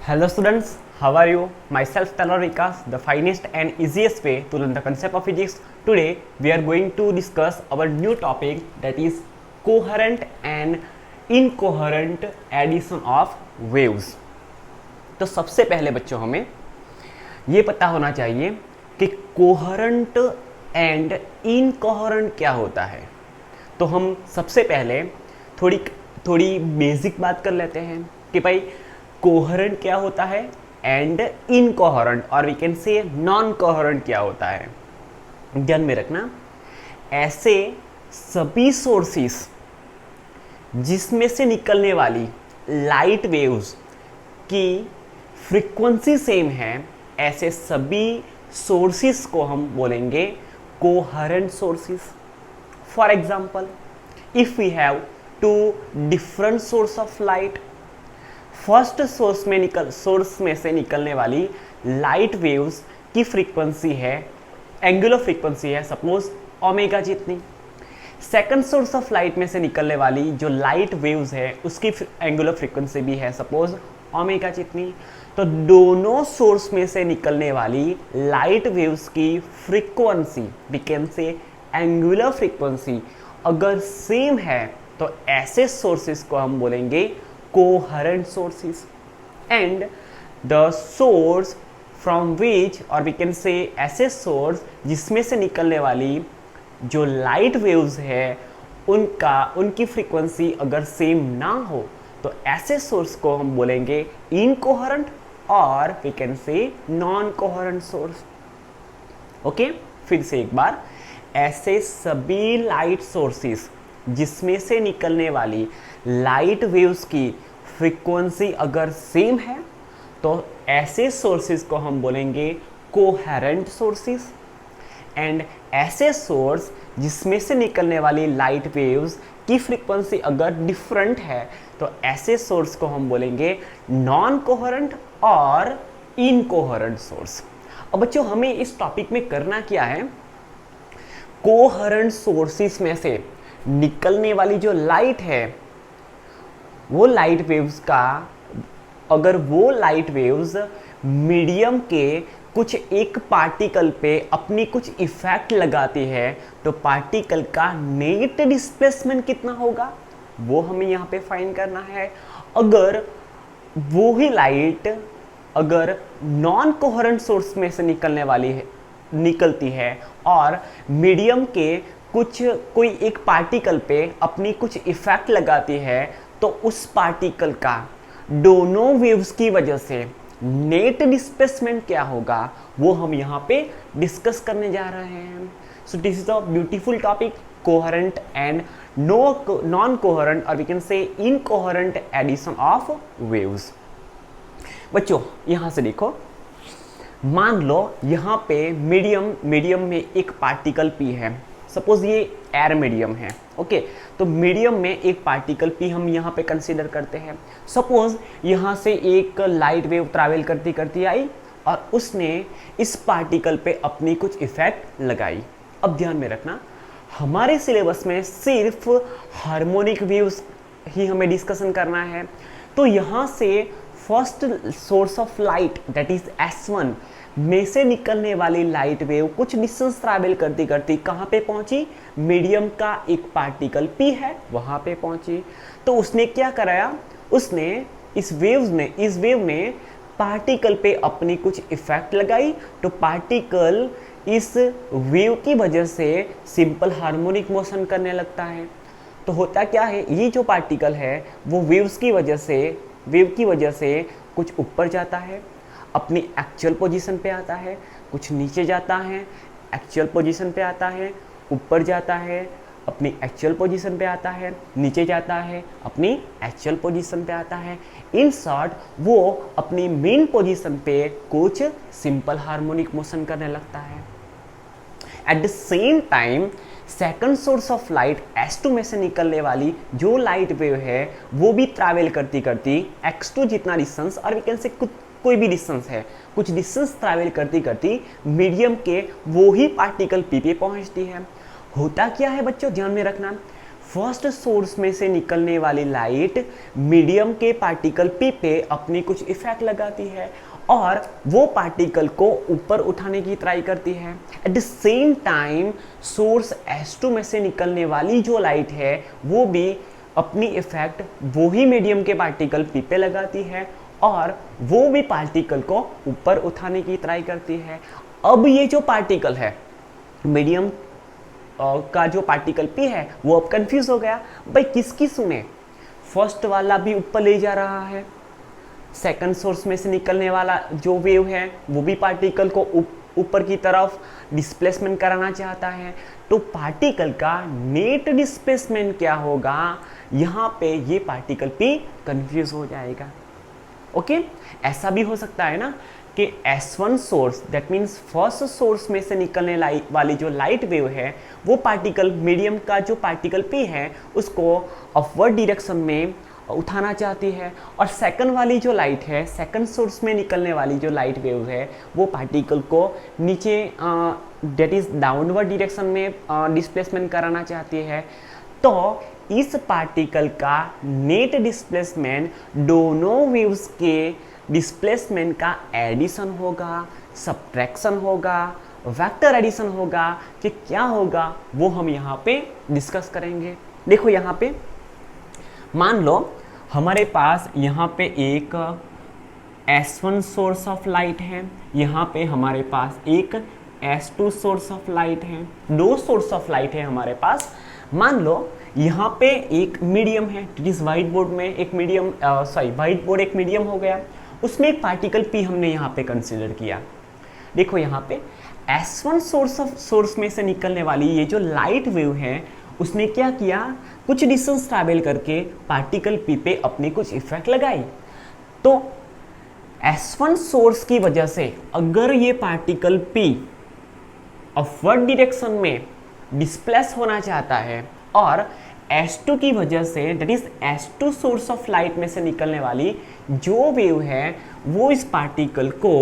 Hello students, how are you? Myself Talwar Vikas, the finest and easiest way to learn the concept of physics. Today we are going to discuss our new topic, that is coherent and incoherent addition of waves. तो सबसे पहले बच्चों हमें ये पता होना चाहिए कि कोहेरेंट एंड इनकोहेरेंट क्या होता है। तो हम सबसे पहले थोड़ी बेसिक बात कर लेते हैं कि भाई कोहेरेंट क्या होता है एंड इनकोहेरेंट और we can say non coherent क्या होता है। ध्यान में रखना, ऐसे सभी सोर्सेस जिसमें से निकलने वाली लाइट वेव्स की फ्रीक्वेंसी सेम है, ऐसे सभी सोर्सेस को हम बोलेंगे coherent sources. For example, if we have two different source of light, first source में से निकलने वाली लाइट वेव्स की फ्रीक्वेंसी है, एंगुलर फ्रीक्वेंसी है सपोज ओमेगा जितनी। सेकंड सोर्स ऑफ लाइट में से निकलने वाली जो लाइट वेव्स है उसकी एंगुलर फ्रीक्वेंसी भी है सपोज ओमेगा जितनी। तो दोनों सोर्स में से निकलने वाली लाइट वेव्स की frequency, we can say angular frequency, अगर सेम है तो ऐसे सोर्सेस को हम बोलेंगे coherent sources. And the source from which, और वी कैन से ऐसे सोर्स जिसमें से निकलने वाली जो लाइट वेव्स है उनकी फ्रीक्वेंसी अगर सेम ना हो तो ऐसे सोर्स को हम बोलेंगे इनकोहेरेंट और we can say non coherent source. Okay, फिर से एक बार, ऐसे सभी लाइट सोर्सेस जिसमें से निकलने वाली लाइट वेव्स की फ्रीक्वेंसी अगर सेम है तो ऐसे सोर्सेस को हम बोलेंगे कोहेरेंट सोर्सेस। एंड ऐसे सोर्स जिसमें से निकलने वाली लाइट वेव्स की फ्रीक्वेंसी अगर डिफरेंट है तो ऐसे सोर्स को हम बोलेंगे नॉन कोहेरेंट और इनकोहेरेंट सोर्स। अब बच्चों हमें इस टॉपिक में करना क्या है, कोहेरेंट सोर्सेस में से निकलने वाली जो लाइट है वो लाइट वेव्स का, अगर वो लाइट वेव्स मीडियम के कुछ एक पार्टिकल पे अपनी कुछ इफेक्ट लगाती है तो पार्टिकल का नेट डिस्प्लेसमेंट कितना होगा वो हमें यहाँ पे फाइंड करना है। अगर वो ही लाइट अगर नॉन कोहेरेंट सोर्स में से निकलती है और मीडियम के कोई एक पार्टिकल पे अपनी कुछ इफेक्ट लगाती है तो उस पार्टिकल का दोनों वेव्स की वजह से नेट डिस्प्लेसमेंट क्या होगा वो हम यहाँ पे डिस्कस करने जा रहे हैं। So this is a beautiful topic, coherent and non coherent और we can say incoherent addition of waves. बच्चों यहाँ से देखो, मान लो यहाँ पे मीडियम में एक पार्टिकल पी है, सपोज ये एयर मीडियम है। ओके, तो मीडियम में एक पार्टिकल पी हम यहाँ पे कंसीडर करते हैं। सपोज यहाँ से एक लाइट वेव ट्रैवल करती करती आई और उसने इस पार्टिकल पे अपनी कुछ इफेक्ट लगाई। अब ध्यान में रखना, हमारे सिलेबस में सिर्फ हार्मोनिक वेव्स ही हमें डिस्कशन करना है। तो यहाँ से first source of light that is S1 में से निकलने वाली लाइट वेव कुछ डिस्टेंस ट्रैवल करती करती कहाँ पे पहुंची, मीडियम का एक पार्टिकल P है वहां पे पहुंची। तो उसने क्या कराया, उसने इस वेव ने पार्टिकल पे अपनी कुछ इफेक्ट लगाई तो पार्टिकल इस वेव की वजह से सिंपल हार्मोनिक मोशन करने लगता है। तो होता क्या है, ये जो पार्टिकल है वो वेव की वजह से कुछ ऊपर जाता है, अपनी एक्चुअल पोजीशन पे आता है, कुछ नीचे जाता है, एक्चुअल पोजीशन पे आता है, ऊपर जाता है, अपनी एक्चुअल पोजीशन पे आता है, नीचे जाता है, अपनी एक्चुअल पोजीशन पे आता है। इन शॉर्ट वो अपनी मेन पोजीशन पे कुछ सिंपल हार्मोनिक मोशन करने लगता है। At the same time second source of light S2 में से निकलने वाली जो लाइट वेव है वो भी ट्रैवल करती करती x2 जितना डिस्टेंस, और वी कैन से कोई भी डिस्टेंस है, कुछ डिस्टेंस ट्रैवल करती करती मीडियम के वो ही पार्टिकल P पे पहुंचती है। होता क्या है बच्चों, ध्यान में रखना, फर्स्ट सोर्स में से निकलने वाली लाइट मीडियम के पार्टिकल P पे अपनी कुछ इफेक्ट लगाती है और वो पार्टिकल को ऊपर उठाने की ट्राई करती है। At the same time source S2 में से निकलने वाली जो लाइट है वो भी अपनी इफेक्ट वो ही मीडियम के पार्टिकल P पे लगाती है और वो भी पार्टिकल को ऊपर उठाने की ट्राई करती है। अब ये जो पार्टिकल है मीडियम का जो पार्टिकल P है वो अब कंफ्यूज हो गया, भाई किसकी सुने। फर्स्ट वाला भी ऊपर ले जा रहा है, सेकंड सोर्स में से निकलने वाला जो वेव है वो भी पार्टिकल को ऊपर की तरफ डिस्प्लेसमेंट कराना चाहता है। तो पार्टिकल का नेट डिस्प्लेसमेंट क्या होगा, यहाँ पे ये पार्टिकल P कंफ्यूज हो जाएगा। ओके, ऐसा भी हो सकता है ना कि S1 source that means first source में से निकलने वाली जो लाइट वेव है वो पार्टिकल मीडियम का जो पार्टिकल P है उसको अपवर्ड डायरेक्शन में उठाना चाहती है और सेकंड वाली जो लाइट है, सेकंड सोर्स में निकलने वाली जो लाइट वेव है वो पार्टिकल को नीचे दैट इज डाउनवर्ड डायरेक्शन में डिस्प्लेसमेंट कराना चाहती है। तो इस पार्टिकल का नेट डिस्प्लेसमेंट दोनों वेव्स के डिस्प्लेसमेंट का एडिशन होगा, सब्ट्रैक्शन होगा, वेक्टर एडिशन होगा कि क्या होगा वो हम यहाँ पे डिस्कस करेंगे। देखो यहाँ पे मान लो हमारे पास यहाँ पे एक S1 सोर्स ऑफ लाइट है, यहाँ पे हमारे पास एक S2 सोर्स ऑफ लाइट है, दो सोर्स ऑफ लाइट है हमारे पास। मान लो यहाँ पे एक मीडियम है, इस व्हाइट बोर्ड में एक मीडियम व्हाइट बोर्ड एक मीडियम हो गया, उसमें एक पार्टिकल P हमने यहाँ पे कंसीडर किया। देखो यहाँ पे S1 सोर्स में से निकलने वाली ये जो लाइट वेव है उसने क्या किया, कुछ डिस्टेंस ट्रैवल करके पार्टिकल P पे अपनी कुछ इफेक्ट लगाई। तो S1 सोर्स की वजह से अगर ये पार्टिकल P अपवर्ड डायरेक्शन में डिस्प्लेस होना चाहता है और S2 की वजह say that is S2 source of light में से निकलने वाली जो वेव है वो इस पार्टिकल को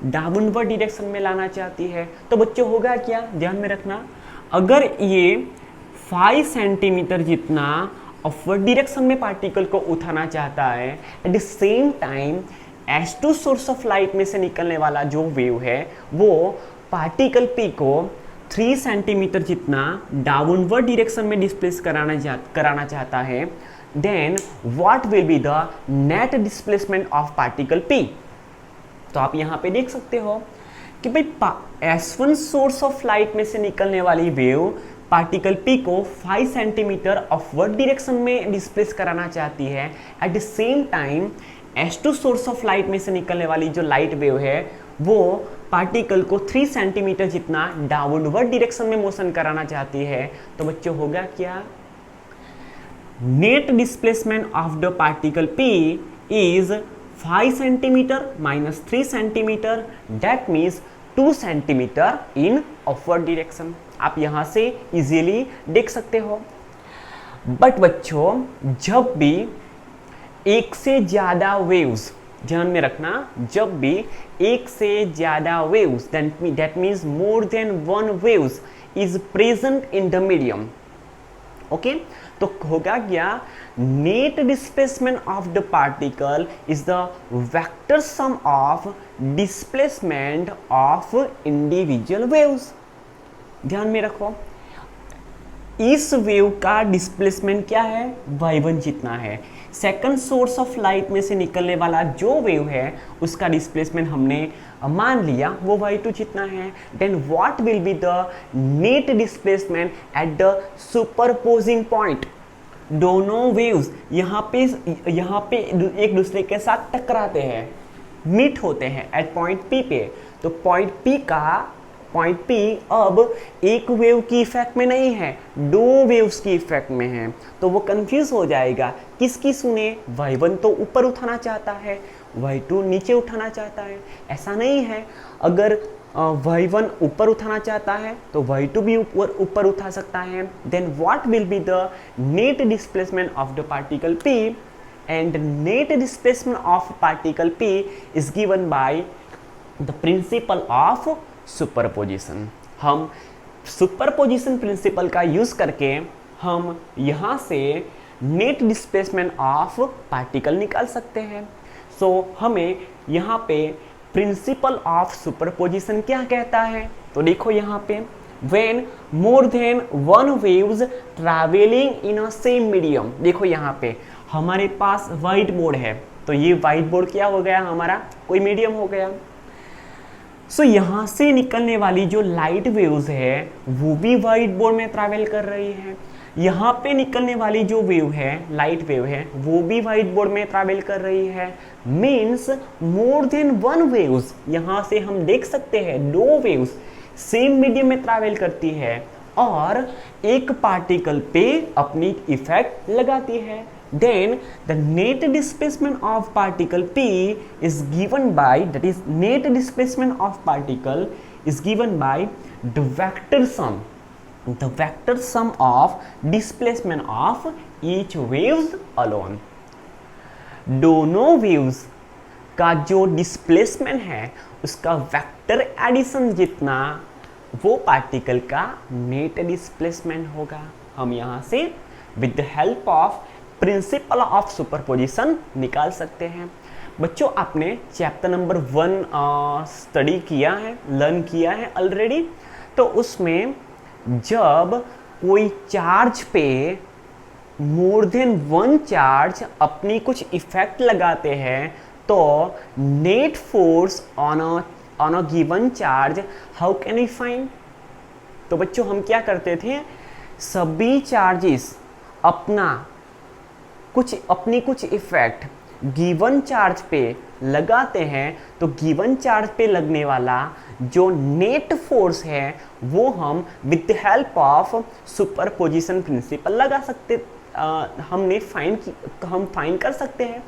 डाउनवर्ड डायरेक्शन में लाना चाहती है। तो बच्चों होगा क्या, ध्यान में रखना, अगर ये 5 सेंटीमीटर जितना अपवर्ड डायरेक्शन में पार्टिकल को उठाना चाहता है, at the same time S2 source of light में से निकलने वाला जो वेव है वो पार्टिकल P को 3 सेंटीमीटर जितना डाउनवर्ड डायरेक्शन में डिस्प्लेस कराना चाहता है, then what will be the net displacement of particle P। तो आप यहाँ पे देख सकते हो कि भाई S1 सोर्स ऑफ लाइट में से निकलने वाली वेव पार्टिकल P को 5 सेंटीमीटर अपवर्ड डायरेक्शन में डिस्प्लेस कराना चाहती है। At the same time S2 source of light में से निकलने वाली जो लाइट वेव है वो पार्टिकल को 3 सेंटीमीटर जितना डाउनवर्ड डायरेक्शन में मोशन कराना चाहती है। तो बच्चों होगा क्या, net displacement of the particle P is 5 centimetre minus 3 centimetre, that means 2 centimetre in upward direction. आप यहाँ से इजीली देख सकते हो। बट बच्चों जब भी एक से ज़्यादा वेव्स, ध्यान में रखना, जब भी एक से ज़्यादा waves that means more than one waves is present in the medium, okay, तो होगा क्या, net displacement of the particle is the vector sum of displacement of individual waves. ध्यान में रखो, इस वेव का डिस्प्लेसमेंट क्या है, y1 जितना है। सेकंड सोर्स ऑफ लाइट में से निकलने वाला जो वेव है उसका डिस्प्लेसमेंट हमने मान लिया वो y2 जितना है। Then what will be the net displacement at the superposing point. दोनों वेव्स यहाँ पे एक दूसरे के साथ टकराते हैं, मीट होते हैं एट पॉइंट P पे। तो पॉइंट P अब एक वेव की इफेक्ट में नहीं है, दो वेव्स की इफेक्ट में है। तो वो कंफ्यूज हो जाएगा, किसकी सुने, y1 तो ऊपर उठाना चाहता है, y2 नीचे उठाना चाहता है। ऐसा नहीं है, अगर y1 ऊपर उठाना चाहता है तो y2 भी ऊपर उठा सकता है। Then what will be the net displacement of the particle P, and net displacement of particle P is given by the principle of superposition. हम सुपरपोजिशन प्रिंसिपल का यूज करके हम यहाँ से नेट डिस्प्लेसमेंट ऑफ पार्टिकल निकाल सकते हैं। सो हमें यहाँ पे प्रिंसिपल ऑफ सुपरपोजिशन क्या कहता है, तो देखो यहाँ पे when more than one waves traveling in a same medium, देखो यहाँ पे हमारे पास व्हाइट बोर्ड है, तो ये व्हाइट बोर्ड क्या हो गया, हमारा कोई मीडियम हो गया। सो यहाँ से निकलने वाली जो लाइट वेव्स है वो भी व्हाइट बोर्ड में ट्रैवल कर रही है, यहाँ पे निकलने वाली जो वेव है, लाइट वेव है, वो भी व्हाइट बोर्ड में ट्रैवल कर रही है। Means more than one waves, यहाँ से हम देख सकते हैं दो वेव्स सेम मीडियम में ट्रैवल करती है और एक पार्टिकल पे अपनी इफेक्ट लगाती है। Then the net displacement of particle P is given by, that is net displacement of particle is given by the vector sum of displacement of each waves alone। दोनों waves का जो displacement है उसका vector addition जितना वो particle का net displacement होगा। हम यहाँ से with the help of principle of superposition निकाल सकते हैं। बच्चों आपने चैप्टर नंबर 1 स्टडी किया है, लर्न किया है ऑलरेडी, तो उसमें जब कोई चार्ज पे मोर देन वन चार्ज अपनी कुछ इफेक्ट लगाते हैं तो net force on a given charge how can we find. तो बच्चों हम क्या करते थे, सभी चार्जेस अपनी कुछ इफेक्ट गिवन चार्ज पे लगाते हैं तो गिवन चार्ज पे लगने वाला जो नेट फोर्स है वो हम with the help of superposition principle लगा सकते, हम फाइंड कर सकते हैं।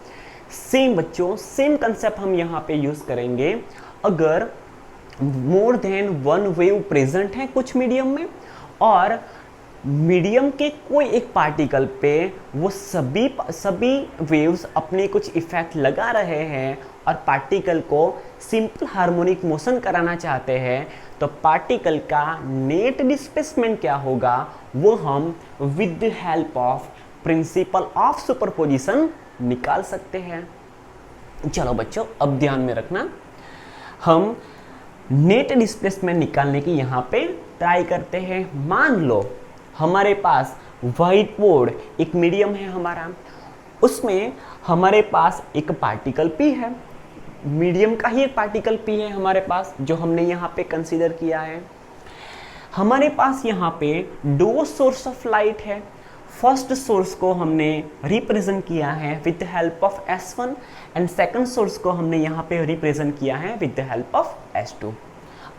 सेम बच्चों, सेम कंसेप्ट हम यहाँ पे यूज करेंगे। अगर more than one wave present है कुछ मीडियम में और मीडियम के कोई एक पार्टिकल पे वो सभी वेव्स अपने कुछ इफेक्ट लगा रहे हैं और पार्टिकल को सिंपल हार्मोनिक मोशन कराना चाहते हैं, तो पार्टिकल का नेट डिस्प्लेसमेंट क्या होगा वो हम with the help of principle of superposition निकाल सकते हैं। चलो बच्चों अब ध्यान में रखना, हम नेट डिस्प्लेसमेंट निकालने की यहाँ पे ट्राई करते हैं। मान लो हमारे पास व्हाइट बोर्ड एक मीडियम है हमारा, उसमें हमारे पास एक पार्टिकल P है, मीडियम का ही एक पार्टिकल P है हमारे पास जो हमने यहाँ पे कंसीडर किया है। हमारे पास यहाँ पे दो सोर्स ऑफ लाइट है। फर्स्ट सोर्स को हमने रिप्रेजेंट किया है with the help of S1 and second source को हमने यहाँ पे रिप्रेजेंट किया है with the help of S2।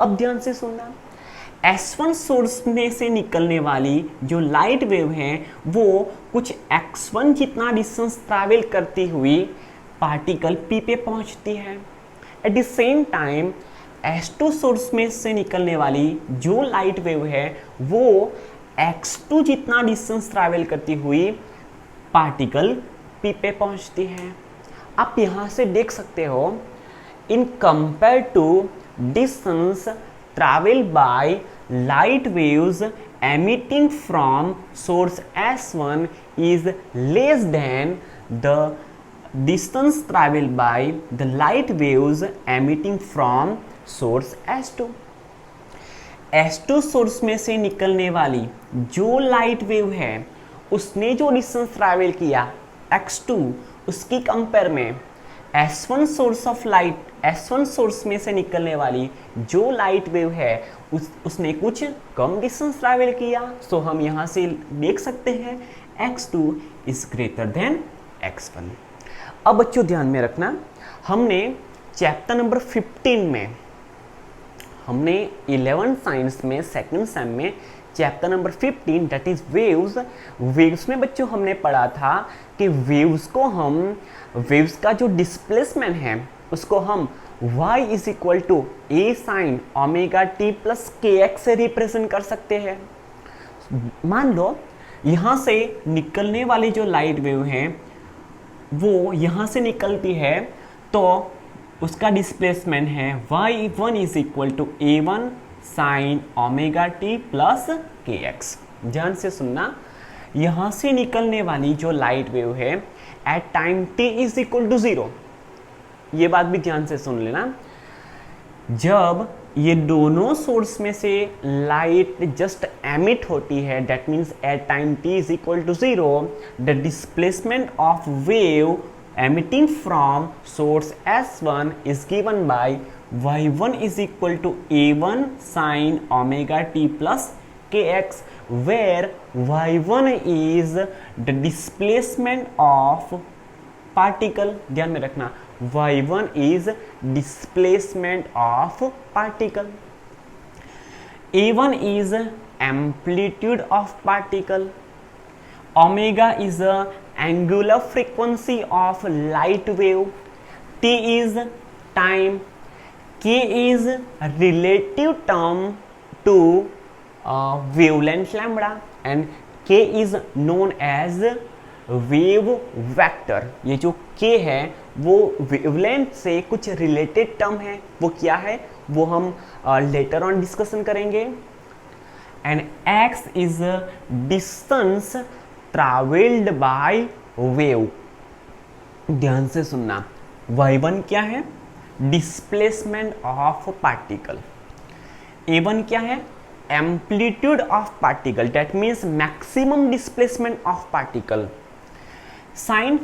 अब ध्यान से सुनना, S1 सोर्स में से निकलने वाली जो लाइट वेव है वो कुछ x1 जितना डिस्टेंस ट्रैवल करती हुई पार्टिकल P पे पहुंचती है। At the same time S2 source में से निकलने वाली जो लाइट वेव है वो x2 जितना डिस्टेंस ट्रैवल करती हुई पार्टिकल P पे पहुंचती है। आप यहाँ से देख सकते हो, in compare to distance travel by light waves emitting from source S1 is less than the distance traveled by the light waves emitting from source S2। S2 source में से निकलने वाली जो लाइट वेव है उसने जो डिस्टेंस ट्रैवल किया x2, उसकी कंपेयर में S1 source of light, S1 source में से निकलने वाली जो लाइट वेव है उसने कुछ कम डिस्टेंस ट्रैवल किया। सो हम यहाँ से देख सकते हैं x2 is greater than x1। अब बच्चों ध्यान में रखना, हमने चैप्टर नंबर 15 में, हमने 11 साइंस में सेकंड सेम में chapter number 15 that is waves में बच्चों हमने पढ़ा था कि वेव्स का जो डिस्प्लेसमेंट है उसको हम y is equal to a sine omega t plus kx से रिप्रेजेंट कर सकते हैं। मान लो यहाँ से निकलने वाली जो लाइट वेव है वो यहाँ से निकलती है तो उसका डिस्प्लेसमेंट है y1 is equal to a1 sine omega t plus kx। ध्यान से सुनना, यहां से निकलने वाली जो लाइट वेव है at time t is equal to 0, ये बात भी ध्यान से सुन लेना, जब ये दोनों सोर्स में से लाइट जस्ट एमिट होती है, that means at time t is equal to 0, the displacement of wave emitting from source S1 is given by y1 is equal to a1 sin omega t plus kx, where y1 is the displacement of particle. ध्यान में रखना, y1 is displacement of particle, a1 is amplitude of particle, omega is a angular frequency of light wave, t is time, k is relative term to wavelength lambda, and k is known as wave vector. ये जो k है वो wavelength से कुछ related term है, वो क्या है वो हम later on discussion करेंगे. And x is distance travelled by wave. ध्यान से सुनना, y1 क्या है, डिस्प्लेसमेंट ऑफ पार्टिकल, a1 क्या है, amplitude of particle, that means maximum displacement of particle. Sine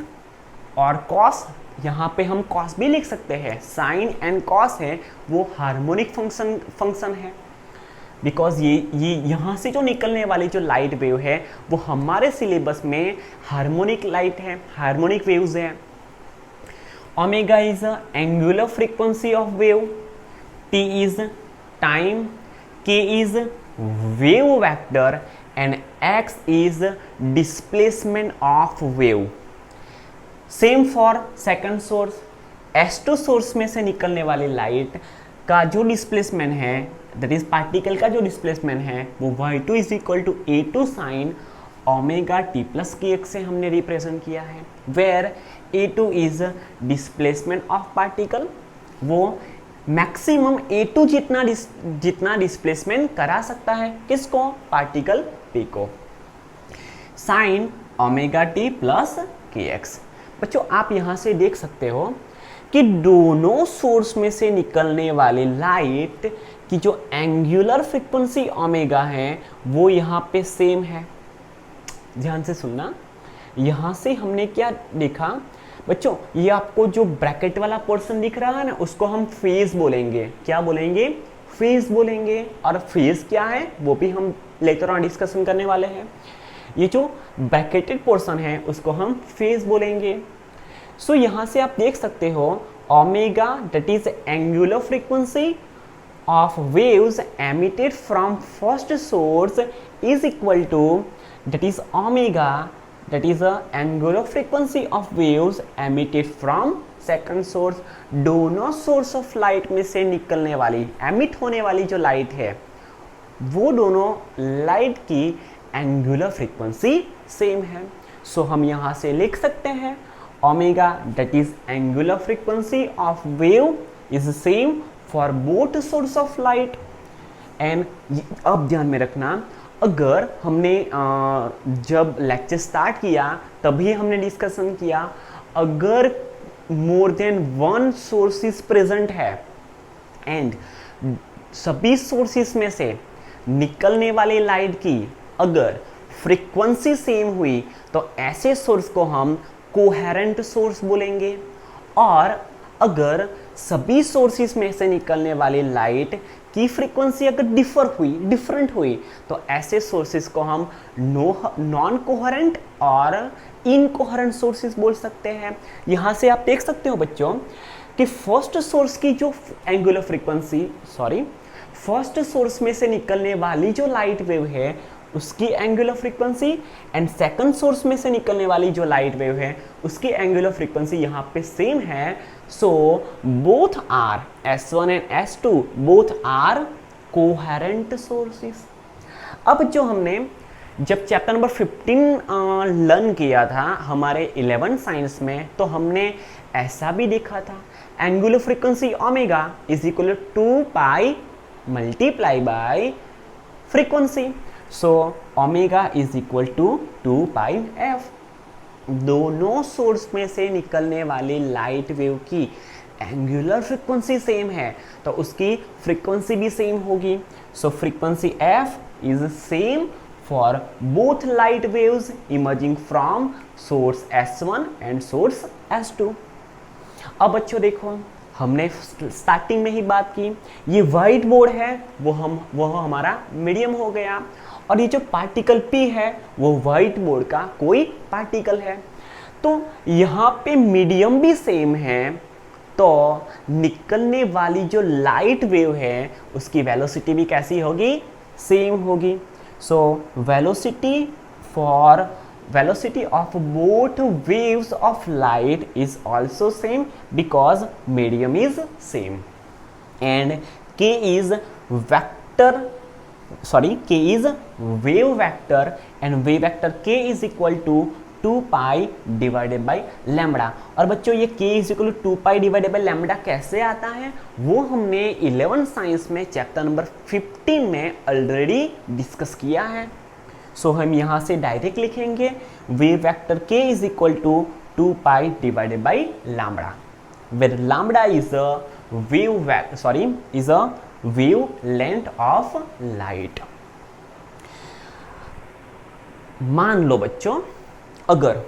और कॉस, यहाँ पे हम कॉस भी लिख सकते हैं, साइन एंड कॉस है वो हार्मोनिक फंक्शन है, बिकॉज ये यहाँ से जो निकलने वाली जो लाइट वेव है वो हमारे सिलेबस में हार्मोनिक लाइट है, हार्मोनिक वेव्स है. Omega is angular frequency of wave, T is time, K is wave vector and X is displacement of wave. Same for second source, S2 source में से निकलने वाली लाइट का जो displacement है, that is particle का जो डिस्प्लेसमेंट है वो y2 is equal to a2 sine omega t plus kx से हमने रिप्रेजेंट किया है, where a2 is displacement of particle, वो मैक्सिमम a2 जितना डिस्प्लेसमेंट करा सकता है, किसको, पार्टिकल p को, sine omega t plus kx. बच्चों आप यहाँ से देख सकते हो कि दोनों सोर्स में से निकलने वाली लाइट की जो एंगुलर फ्रीक्वेंसी ओमेगा है वो यहाँ पे सेम है. ध्यान से सुनना, यहाँ से हमने क्या देखा बच्चों, ये आपको जो ब्रैकेट वाला पोर्शन दिख रहा है ना उसको हम फेज बोलेंगे. क्या बोलेंगे, फेज बोलेंगे. और फेज क्या है वो भी हम लेटर ऑन डिस्कशन करने वाले हैं. ये जो ब्रैकेटेड पोर्शन है उसको हम फेज बोलेंगे. सो यहाँ से आप देख सकते हो omega that is angular frequency of waves emitted from first source is equal to, that is omega, that is the angular frequency of waves emitted from second source. दोनों source of light में से निकलने वाली, emit होने वाली जो light है वो दोनों light की angular frequency same है. so हम यहाँ से लिख सकते हैं omega that is angular frequency of wave is same for both source of light. and अब ध्यान में रखना, अगर हमने जब लेक्चर स्टार्ट किया तभी हमने डिस्कशन किया, अगर more than one sources present है एंड सभी सोर्सेस में से निकलने वाली लाइट की अगर फ्रीक्वेंसी सेम हुई तो ऐसे सोर्स को हम कोहेरेंट सोर्स बोलेंगे. और अगर सभी सोर्सेस में से निकलने वाली लाइट की फ्रीक्वेंसी अगर डिफरेंट हुई तो ऐसे सोर्सेस को हम नॉन कोहेरेंट और इनकोहेरेंट सोर्सेस बोल सकते हैं. यहाँ से आप देख सकते हो बच्चों कि फर्स्ट सोर्स की जो एंगुलर फ्रीक्वेंसी, फर्स्ट सोर्स में से निकलने वाली जो लाइट वेव है उसकी angular frequency and second source में से निकलने वाली जो लाइट वेव है उसकी एंगुलर फ्रीक्वेंसी यहाँ पे सेम है. So both are S1 and S2 both are coherent sources. अब जो हमने जब चैप्टर नंबर 15 लर्न किया था हमारे 11 साइंस में तो हमने ऐसा भी देखा था, angular frequency omega is equal to 2 pi multiply by frequency. So omega is equal to 2πf। दोनों सोर्स में से निकलने वाली लाइट वेव की एंगुलर फ्रीक्वेंसी सेम है तो उसकी फ्रीक्वेंसी भी सेम होगी। So frequency f is same for both light waves emerging from source S1 and source S2। अब बच्चों देखो, हमने स्टार्टिंग में ही बात की, ये व्हाइट बोर्ड है वो हमारा मीडियम हो गया, और ये जो पार्टिकल P है वो व्हाइट बोर्ड का कोई पार्टिकल है। तो यहाँ पे मीडियम भी सेम है तो निकलने वाली जो लाइट वेव है उसकी वेलोसिटी भी कैसी होगी, सेम होगी। सो velocity of both waves of light is also same because medium is same, and k is wave vector and wave vector k is equal to 2π divided by lambda. और बच्चों ये k is equal to 2π divided by lambda कैसे आता है वो हमने 11 science में chapter number 15 में ऑलरेडी डिस्कस किया है। सो हम यहाँ से डायरेक्ट लिखेंगे wave vector k is equal to 2π divided by lambda, where lambda is a wavelength of light. मान लो बच्चों, अगर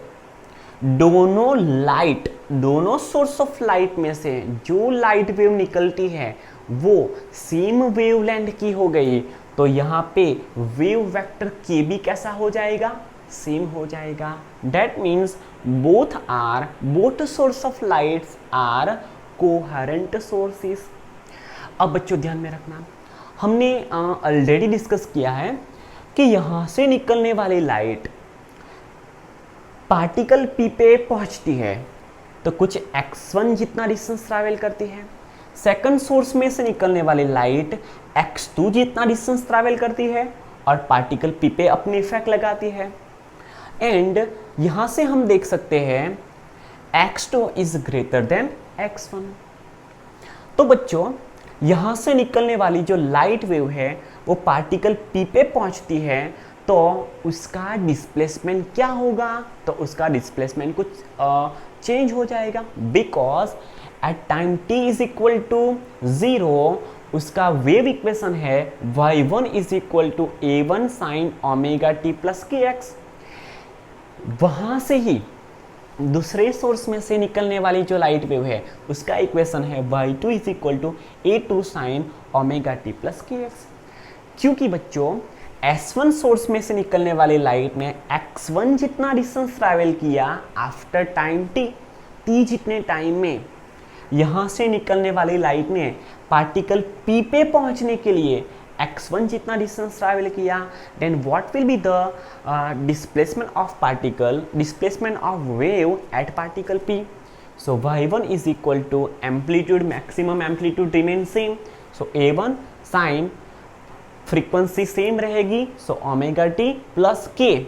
दोनों सोर्स ऑफ लाइट में से जो लाइट वेव निकलती है वो सेम वेवलेंथ की हो गई तो यहाँ पे वेव वेक्टर के भी कैसा हो जाएगा, सेम हो जाएगा। That means both source of lights are coherent sources. अब बच्चों ध्यान में रखना, हमने ऑलरेडी डिस्कस किया है कि यहाँ से निकलने वाली लाइट पार्टिकल P पे पहुँचती है तो कुछ x1 जितना डिस्टेंस ट्रैवल करती है, सेकंड सोर्स में से निकलने वाली लाइट x2 जितना डिस्टेंस ट्रैवल करती है और पार्टिकल P पे अपने इफेक्ट लगाती है। एंड यहाँ से हम देख सकते हैं x2 is greater than x1। तो बच्चों यहाँ से निकलने वाली जो लाइट वेव है वो पार्टिकल P पे पहुँचती है तो उसका डिस्प्लेसमेंट क्या होगा, तो उसका डिस्प्लेसमेंट कुछ चेंज हो जाएगा because at time t is equal to 0 उसका वेव इक्वेशन है y1 is equal to a1 sine omega t plus kx। वहाँ से ही दूसरे सोर्स में से निकलने वाली जो लाइट वेव है उसका इक्वेशन है y2 is equal to a2 sine omega t plus kx। क्योंकि बच्चों S1 सोर्स में से निकलने वाली लाइट ने x1 जितना डिस्टेंस ट्रैवल किया आफ्टर टाइम t जितने टाइम में, यहाँ से निकलने वाली लाइट ने पार्टिकल P पे पहुँचने के लिए x1 जितना डिस्टेंस ट्रैवल किया, then what will be the displacement of wave at particle P। So y1 is equal to amplitude, maximum amplitude remain same, so a1 sine frequency same रहेगी so omega t plus k,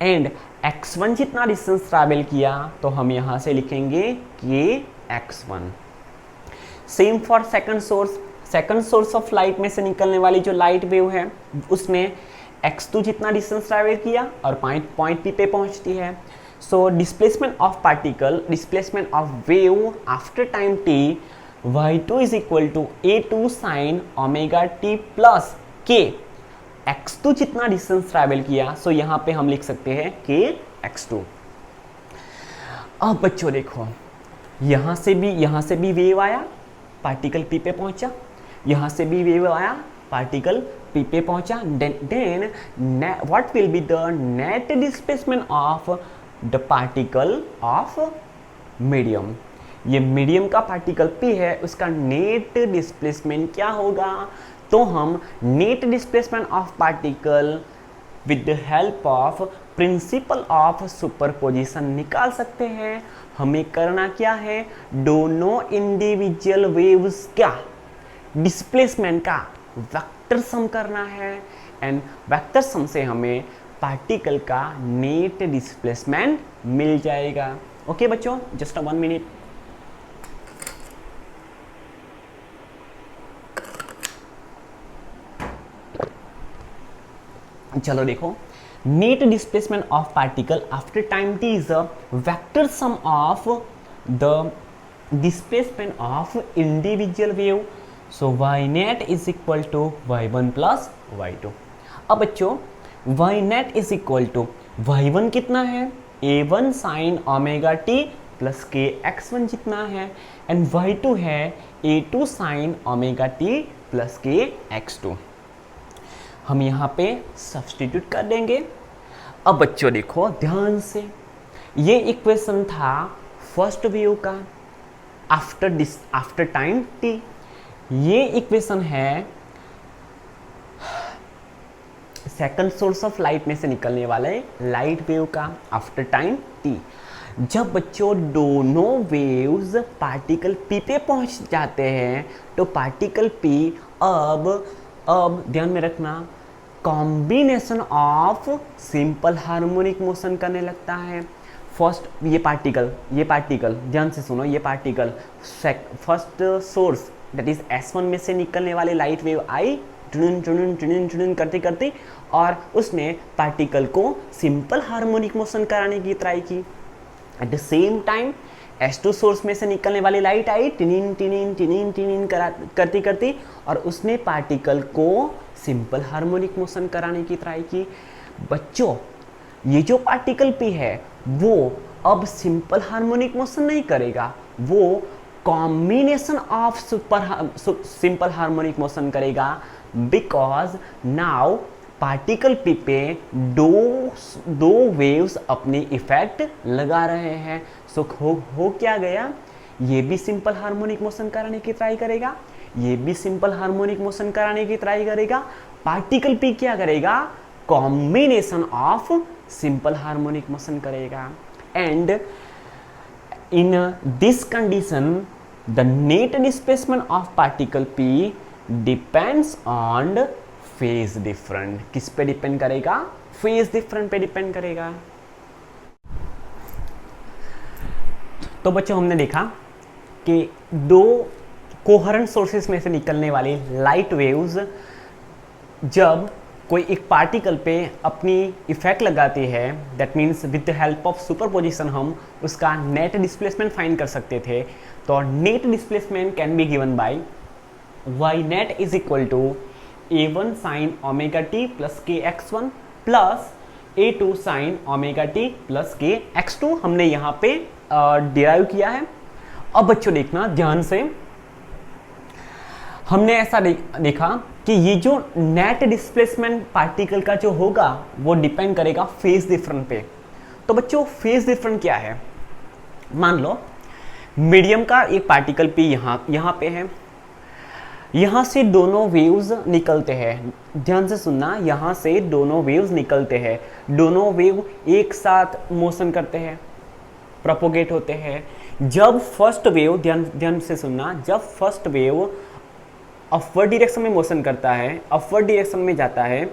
and x1 जितना distance travel किया तो हम यहाँ से लिखेंगे के x1। Same for second source of light में से निकलने वाली जो लाइट वेव है उसने x2 जितना डिस्टेंस ट्रैवल किया और पॉइंट P पे पहुँचती है। So displacement of wave after time t y2 is equal to a2 sine omega t plus k। x2 जितना डिस्टेंस ट्रैवल किया सो यहाँ पे हम लिख सकते हैं k x2। अब बच्चों देखो, यहाँ से भी वेव आया, पार्टिकल P पे पहुँचा, यहाँ से भी वेव आया, पार्टिकल P पे पहुँचा, then what will be the net displacement of the particle of medium. ये मीडियम का पार्टिकल P है, उसका नेट डिस्प्लेसमेंट क्या होगा, तो हम net displacement of particle with the help of principle of superposition निकाल सकते हैं। हमें करना क्या है, दोनों इंडिविजुअल वेव्स का डिस्प्लेसमेंट का वेक्टर सम करना है, एंड वेक्टर सम से हमें पार्टिकल का नेट डिस्प्लेसमेंट मिल जाएगा। ओके बच्चों, जस्ट 1 मिनट। चलो देखो, net displacement of particle after time t is a vector sum of the displacement of individual wave. So y net is equal to y1 plus y2. अब बच्चों y net is equal to y1 कितना है, a1 sin omega t plus k x1 जितना है, and y2 है a2 sin omega t plus k x2. हम यहाँ पे सब्सटीट्यूट कर देंगे. अब बच्चों देखो ध्यान से, ये इक्वेशन था फर्स्ट वेव का आफ्टर टाइम t. ये इक्वेशन है सेकंड सोर्स ऑफ लाइट में से निकलने वाले लाइट वेव का आफ्टर टाइम t. जब बच्चों दोनों वेव्स पार्टिकल p पे पहुंच जाते हैं तो पार्टिकल p अब ध्यान में रखना, combination of simple harmonic motion करने लगता है. फर्स्ट ये पार्टिकल ध्यान से सुनो, ये particle first source that is S1 में से निकलने वाली लाइट वेव आई टुन करते करते, और उसने पार्टिकल को सिंपल हार्मोनिक मोशन कराने की ट्राई की. At the same time S2 source में से निकलने वाली लाइट आई टिनिन करती करती, और उसने पार्टिकल को सिंपल हार्मोनिक मोशन कराने की ट्राई की. बच्चों ये जो पार्टिकल p है वो अब सिंपल हार्मोनिक मोशन नहीं करेगा, वो combination of simple harmonic motion करेगा, बिकॉज नाउ पार्टिकल p पे दो वेव्स अपनी इफेक्ट लगा रहे हैं. सो हो क्या गया, ये भी सिंपल हार्मोनिक मोशन कराने की ट्राई करेगा, ये भी सिंपल हार्मोनिक मोशन कराने की ट्राई करेगा. पार्टिकल p क्या करेगा, combination of simple harmonic motion करेगा. And in this condition the net displacement of particle p depends on phase different. किस पे डिपेंड करेगा, फेज डिफरेंट पे डिपेंड करेगा. तो बच्चों हमने देखा कि दो कोहेरेंट सोर्सेस में से निकलने वाली लाइट वेव्स जब कोई एक पार्टिकल पे अपनी इफेक्ट लगाती है, that means with the help of superposition हम उसका नेट डिस्प्लेसमेंट फाइंड कर सकते थे. तो net displacement can be given by y net is equal to a1 sin omega t plus k x1 plus a2 sin omega t plus k x2 हमने यहाँ पे derive किया है. अब बच्चों देखना ध्यान से, हमने ऐसा देखा कि ये जो नेट डिस्प्लेसमेंट पार्टिकल का जो होगा वो डिपेंड करेगा फेज डिफरेंस पे. तो बच्चों फेज डिफरेंस क्या है, मान लो मीडियम का एक पार्टिकल p यहाँ पे है, यहाँ से दोनों वेव्स निकलते हैं. ध्यान से सुनना, यहाँ से दोनों वेव्स निकलते हैं, दोनों वेव एक साथ मोशन करते हैं, प्रोपोगेट होते हैं. जब फर्स्ट वेव ध्यान से सुनना, जब फर्स्ट वेव अपवर्ड डायरेक्शन में मोशन करता है, अपवर्ड डायरेक्शन में जाता है,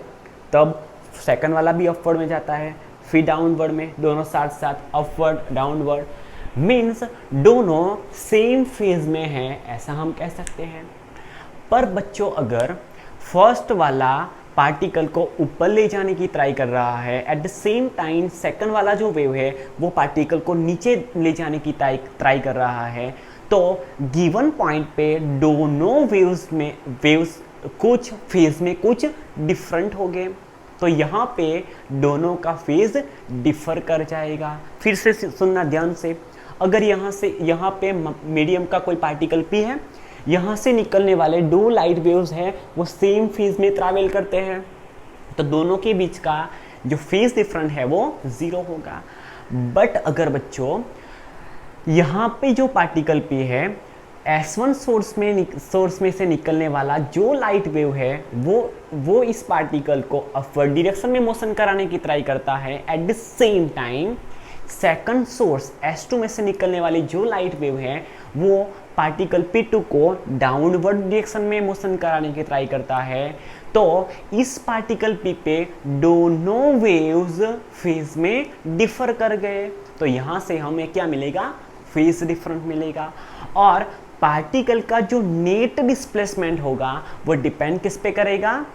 तब सेकंड वाला भी अपवर्ड में जाता है, फिर डाउनवर्ड में, दोनों साथ साथ अपवर्ड डाउनवर्ड, मीन्स दोनों सेम फेज में हैं, ऐसा हम कह सकते हैं. पर बच्चों अगर फर्स्ट वाला पार्टिकल को ऊपर ले जाने की ट्राई कर रहा है, at the same time second वाला जो वेव है वो पार्टिकल को नीचे ले जाने की ट्राई कर रहा है, तो गिवन पॉइंट पे दोनों वेव्स कुछ फेज में कुछ डिफरेंट हो गए. तो यहाँ पे दोनों का फेज डिफर कर जाएगा. फिर से सुनना ध्यान से, अगर यहाँ पे मीडियम का कोई पार्टिकल p है, यहाँ से निकलने वाले दो लाइट वेव्स हैं वो सेम फेज में ट्रैवल करते हैं, तो दोनों के बीच का जो फेज डिफरेंस है वो 0 होगा. बट अगर बच्चों यहाँ पे जो पार्टिकल p है, S1 सोर्स में से निकलने वाला जो लाइट वेव है वो इस पार्टिकल को अपवर्ड डायरेक्शन में मोशन कराने की ट्राई करता है. At the same time second source S2 में से निकलने वाली जो लाइट वेव है वो पार्टिकल P2 को डाउनवर्ड डायरेक्शन में मोशन कराने की ट्राई करता है. तो इस पार्टिकल P पे दोनों वेव्स फेज में डिफर कर गए, तो यहाँ से हमें क्या मिलेगा, फेज डिफरेंस मिलेगा. और पार्टिकल का जो नेट डिस्प्लेसमेंट होगा वो डिपेंड किस पे करेगा,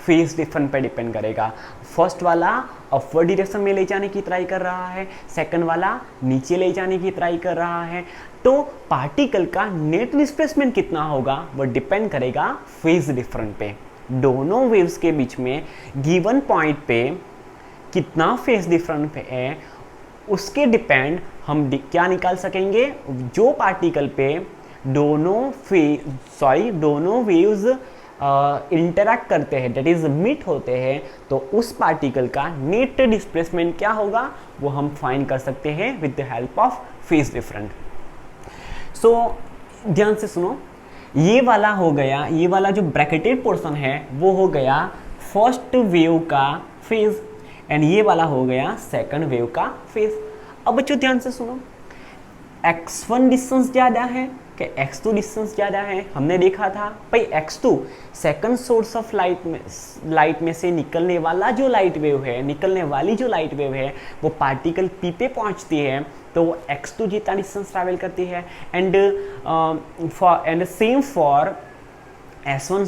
फेज डिफरेंट पे डिपेंड करेगा। फर्स्ट वाला अपवर्ड डायरेक्शन में ले जाने की ट्राई कर रहा है, सेकंड वाला नीचे ले जाने की ट्राई कर रहा है, तो पार्टिकल का नेट डिस्प्लेसमेंट कितना होगा वो डिपेंड करेगा फेज डिफरेंट पे। दोनों वेव्स के बीच में गिवन पॉइंट पे कितना फेज डिफरेंट है उसके डिपेंड हम क्या निकाल सकेंगे, जो पार्टिकल पे दोनों वेव्स इंटरैक्ट करते हैं, दैट इज मीट होते हैं, तो उस पार्टिकल का नेट डिस्प्लेसमेंट क्या होगा वो हम फाइंड कर सकते हैं with the help of phase different. So ध्यान से सुनो, ये वाला हो गया, ये वाला जो ब्रैकेटेड पोर्शन है वो हो गया फर्स्ट वेव का फेज एंड ये वाला हो गया सेकंड वेव का फेज। अब बच्चों ध्यान से सुनो, x1 डिस्टेंस ज़्यादा है कि x2 डिस्टेंस ज़्यादा है, हमने देखा था भाई x2 second source of light में से निकलने वाला जो लाइट वेव है, निकलने वाली जो लाइट वेव है वो पार्टिकल P पे पहुंचती है तो वो x2 जितना डिस्टेंस ट्रैवल करती है and same for S1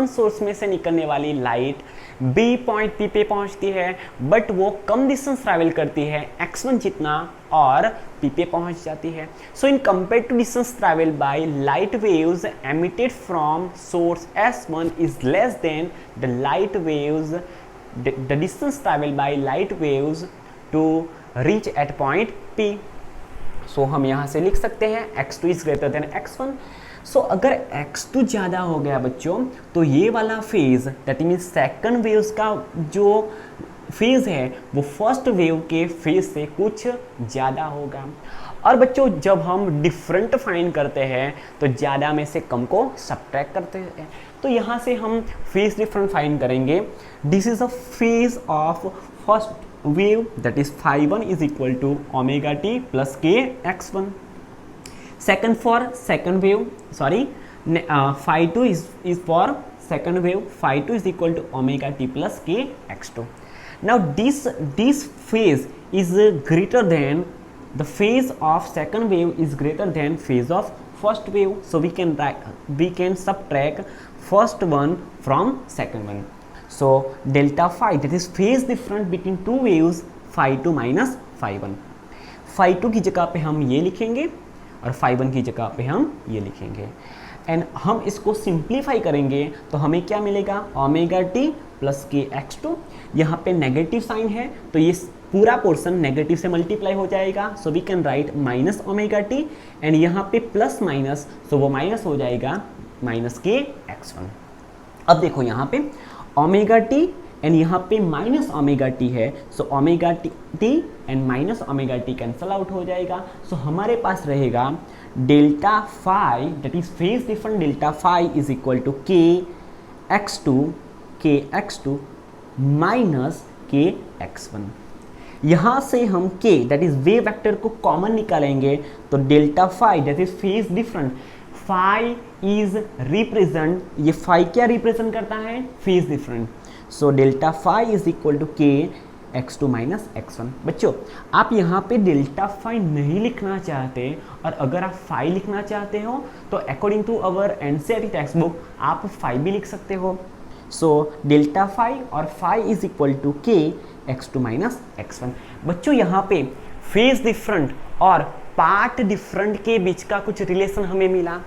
source में से निकलने वाली लाइट B पॉइंट P पे पहुंचती है बट वो कम डिस्टेंस ट्रैवल करती है x1 जितना और P पे पहुंच जाती है। So in compare to distance travel by light waves emitted from source S1 is less than the distance travel by light waves to reach at point P। So हम यहाँ से लिख सकते हैं x2 is greater than x1। सो अगर x2 ज़्यादा हो गया बच्चों तो ये वाला phase that means second waves का जो फेज है वो फर्स्ट वेव के फेज से कुछ ज़्यादा होगा। और बच्चों जब हम डिफरेंट फाइंड करते हैं तो ज़्यादा में से कम को सब्ट्रैक्ट करते हैं, तो यहाँ से हम फेज डिफरेंट फाइंड करेंगे। This is a phase of first wave that is phi1 is equal to omega t plus k x1। Second for second wave, sorry, phi2 is for second wave, phi2 is equal to omega t plus k x2. Now this phase is greater than the phase of second wave is greater than phase of first wave, so we can subtract first one from second one. So delta phi, that is phase difference between two waves, phi2 minus phi1. phi2 की जगह पे हम ये लिखेंगे और phi1 की जगह पे हम ये लिखेंगे एंड हम इसको सिंप्लीफाई करेंगे तो हमें क्या मिलेगा, omega t plus k x2। यहाँ पे नेगेटिव साइन है तो ये पूरा पोर्शन नेगेटिव से मल्टीप्लाई हो जाएगा, so we can write minus omega t and यहाँ पे प्लस माइनस, सो वो माइनस हो जाएगा माइनस के x1। अब देखो यहाँ पे ओमेगा टी एंड यहाँ पे माइनस ओमेगा टी है, so omega t and minus omega t cancel out हो जाएगा। सो हमारे पास रहेगा delta phi that is phase different, delta phi is equal to k x two minus k x1। यहाँ से हम k that is wave vector को common निकालेंगे तो delta phi that is phase different, phi is represent, ये phi क्या represent करता है, phase different. So delta phi is equal to k x2 minus x1। बच्चों आप यहाँ पे डेल्टा फाई नहीं लिखना चाहते और अगर आप फाई लिखना चाहते हो तो according to our NCERT textbook आप फाई भी लिख सकते हो। सो डेल्टा फाई और phi is equal to k x2 minus x1। बच्चों यहाँ पे फेज डिफरेंट और पार्ट डिफरेंट के बीच का कुछ रिलेशन हमें मिला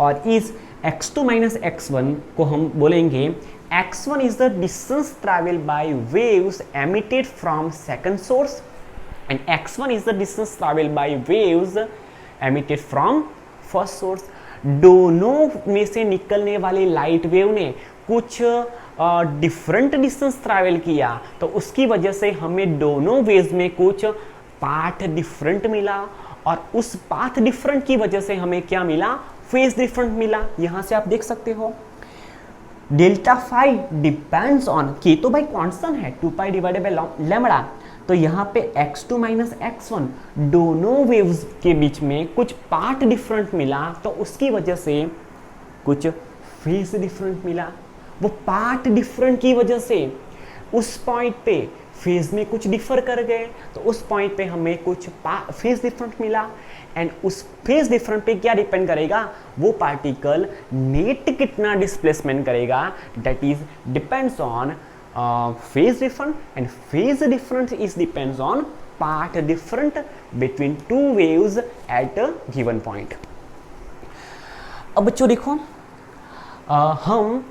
और इस x2 माइनस x1 को हम बोलेंगे x1 is the distance traveled by waves emitted from second source and x1 is the distance traveled by waves emitted from first source। दोनों में से निकलने वाली लाइट वेव ने कुछ डिफरेंट डिस्टेंस ट्रैवल किया तो उसकी वजह से हमें दोनों वेव्स में कुछ पाथ डिफरेंट मिला और उस पाथ डिफरेंट की वजह से हमें क्या मिला, फेज डिफरेंट मिला। यहाँ से आप देख सकते हो डेल्टा फाई डिपेंड्स ऑन के, तो भाई कांस्टेंट है 2 डिवाइडेड बाय लैम्बडा, तो यहाँ पे x2 माइनस x1 दोनों वेव्स के बीच में कुछ पार्ट डिफरेंट मिला तो उसकी वजह से कुछ फेज डिफरेंट मिला। वो पार्ट डिफरेंट की वजह से उस पॉइंट पे फेज में कुछ डिफर कर गए तो उस पॉइंट पे हमें कुछ फेज डिफरेंट मिला एंड उस फेज डिफरेंस पे क्या डिपेंड करेगा, वो पार्टिकल नेट कितना डिस्प्लेसमेंट करेगा, that is depends on phase difference, and phase difference is depends on path different between two waves at a given point. अब बच्चों देखो हम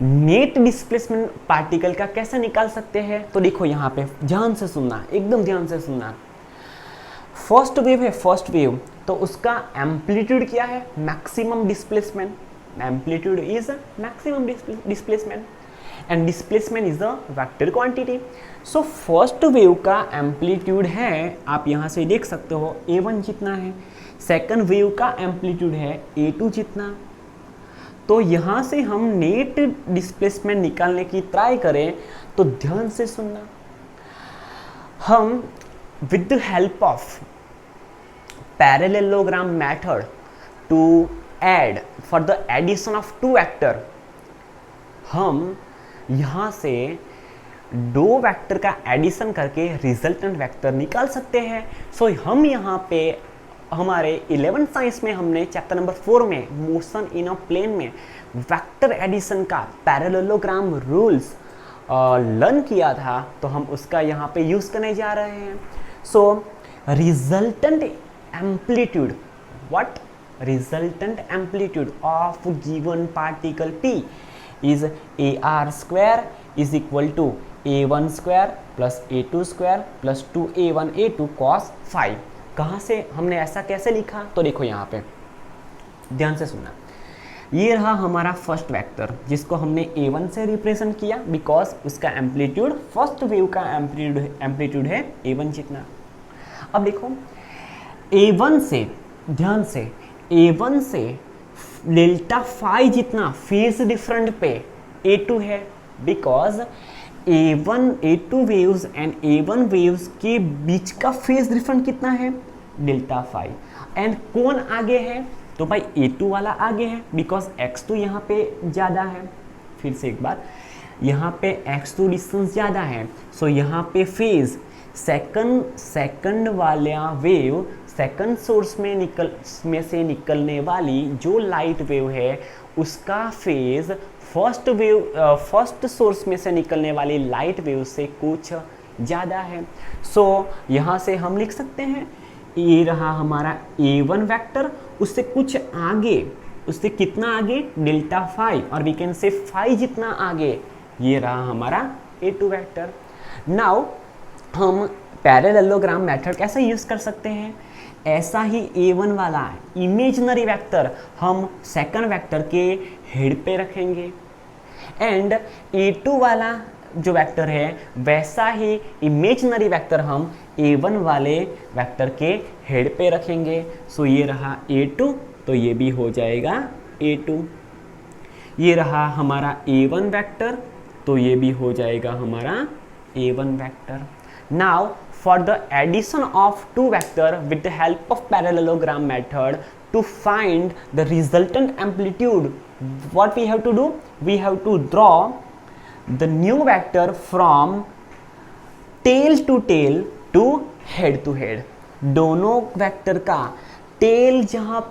नेट डिस्प्लेसमेंट पार्टिकल का कैसे निकाल सकते हैं, तो देखो यहाँ पे ध्यान से सुनना, एकदम ध्यान से सुनना। फर्स्ट वेव है, फर्स्ट वेव, तो उसका एम्पलीट्यूड क्या है, maximum displacement, amplitude is maximum displacement and displacement is the vector quantity. So first wave का एम्पलीट्यूड है, आप यहाँ से देख सकते हो a1 जितना है, सेकंड वेव का एम्पलीट्यूड है a2 जितना। तो यहाँ से हम नेट डिस्प्लेसमेंट निकालने की ट्राई करें तो ध्यान से सुनना, हम with the help of parallelogram method to add for the addition of two vector, हम यहाँ से दो वेक्टर का एडिशन करके रिजल्टेंट वेक्टर निकाल सकते हैं। सो हम यहाँ पे हमारे 11th साइंस में हमने चैप्टर नंबर 4 में मोशन इन अ प्लेन में वेक्टर एडिशन का पैरेललोग्राम रूल्स लर्न किया था, तो हम उसका यहाँ पे यूज करने जा रहे हैं। So resultant amplitude, what, resultant amplitude of given particle P is AR square is equal to A1 square plus A2 square plus 2A1 A2 cos phi। कहाँ से हमने ऐसा कैसे लिखा, तो देखो यहाँ पे ध्यान से सुनना, ये रहा हमारा फर्स्ट वेक्टर जिसको हमने A1 से रिप्रेजेंट किया बिकॉज उसका एम्पलीट्यूड, फर्स्ट वेव का एम्पलीट्यूड है A1 जितना। अब देखो A1 से, ध्यान से, A1 से डेल्टा फाई जितना फेज डिफरेंट पे A2 है, because A2 waves and A1 waves के बीच का फेज डिफरेंट कितना है, डेल्टा फाई। एंड कौन आगे है, तो भाई A2 वाला आगे है बिकॉज x2 यहाँ पे ज़्यादा है। फिर से एक बार, यहाँ पे x2 डिस्टेंस ज़्यादा है, सो यहाँ पे फेज सेकंड वाला वेव, सेकंड सोर्स में से निकलने वाली जो लाइट वेव है उसका फेज फर्स्ट सोर्स में से निकलने वाली लाइट वेव से कुछ ज़्यादा है। सो यहाँ से हम लिख सकते हैं, ये रहा हमारा A1 वेक्टर, उससे कुछ आगे, उससे कितना आगे, डेल्टा फाई, और वी कैन से फाई जितना आगे, ये रहा हमारा A2 वेक्टर। नाउ हम पैरेललोग्राम मेथड कैसे यूज़ कर सकते हैं, ऐसा ही A1 वाला इमेजिनरी वेक्टर हम सेकंड वेक्टर के हेड पे रखेंगे, एंड A2 वाला जो वेक्टर है वैसा ही इमेजिनरी वेक्टर हम A1 वाले वेक्टर के हेड पे रखेंगे। सो ये रहा A2, तो ये भी हो जाएगा A2। ये रहा हमारा A1 वेक्टर, तो ये भी हो जाएगा हमारा A1 vector. Now for the addition of two vector with the help of parallelogram method to find the resultant amplitude, what we have to do, we have to draw the new vector from tail to tail to head to head। दोनों vector का tell जहाँ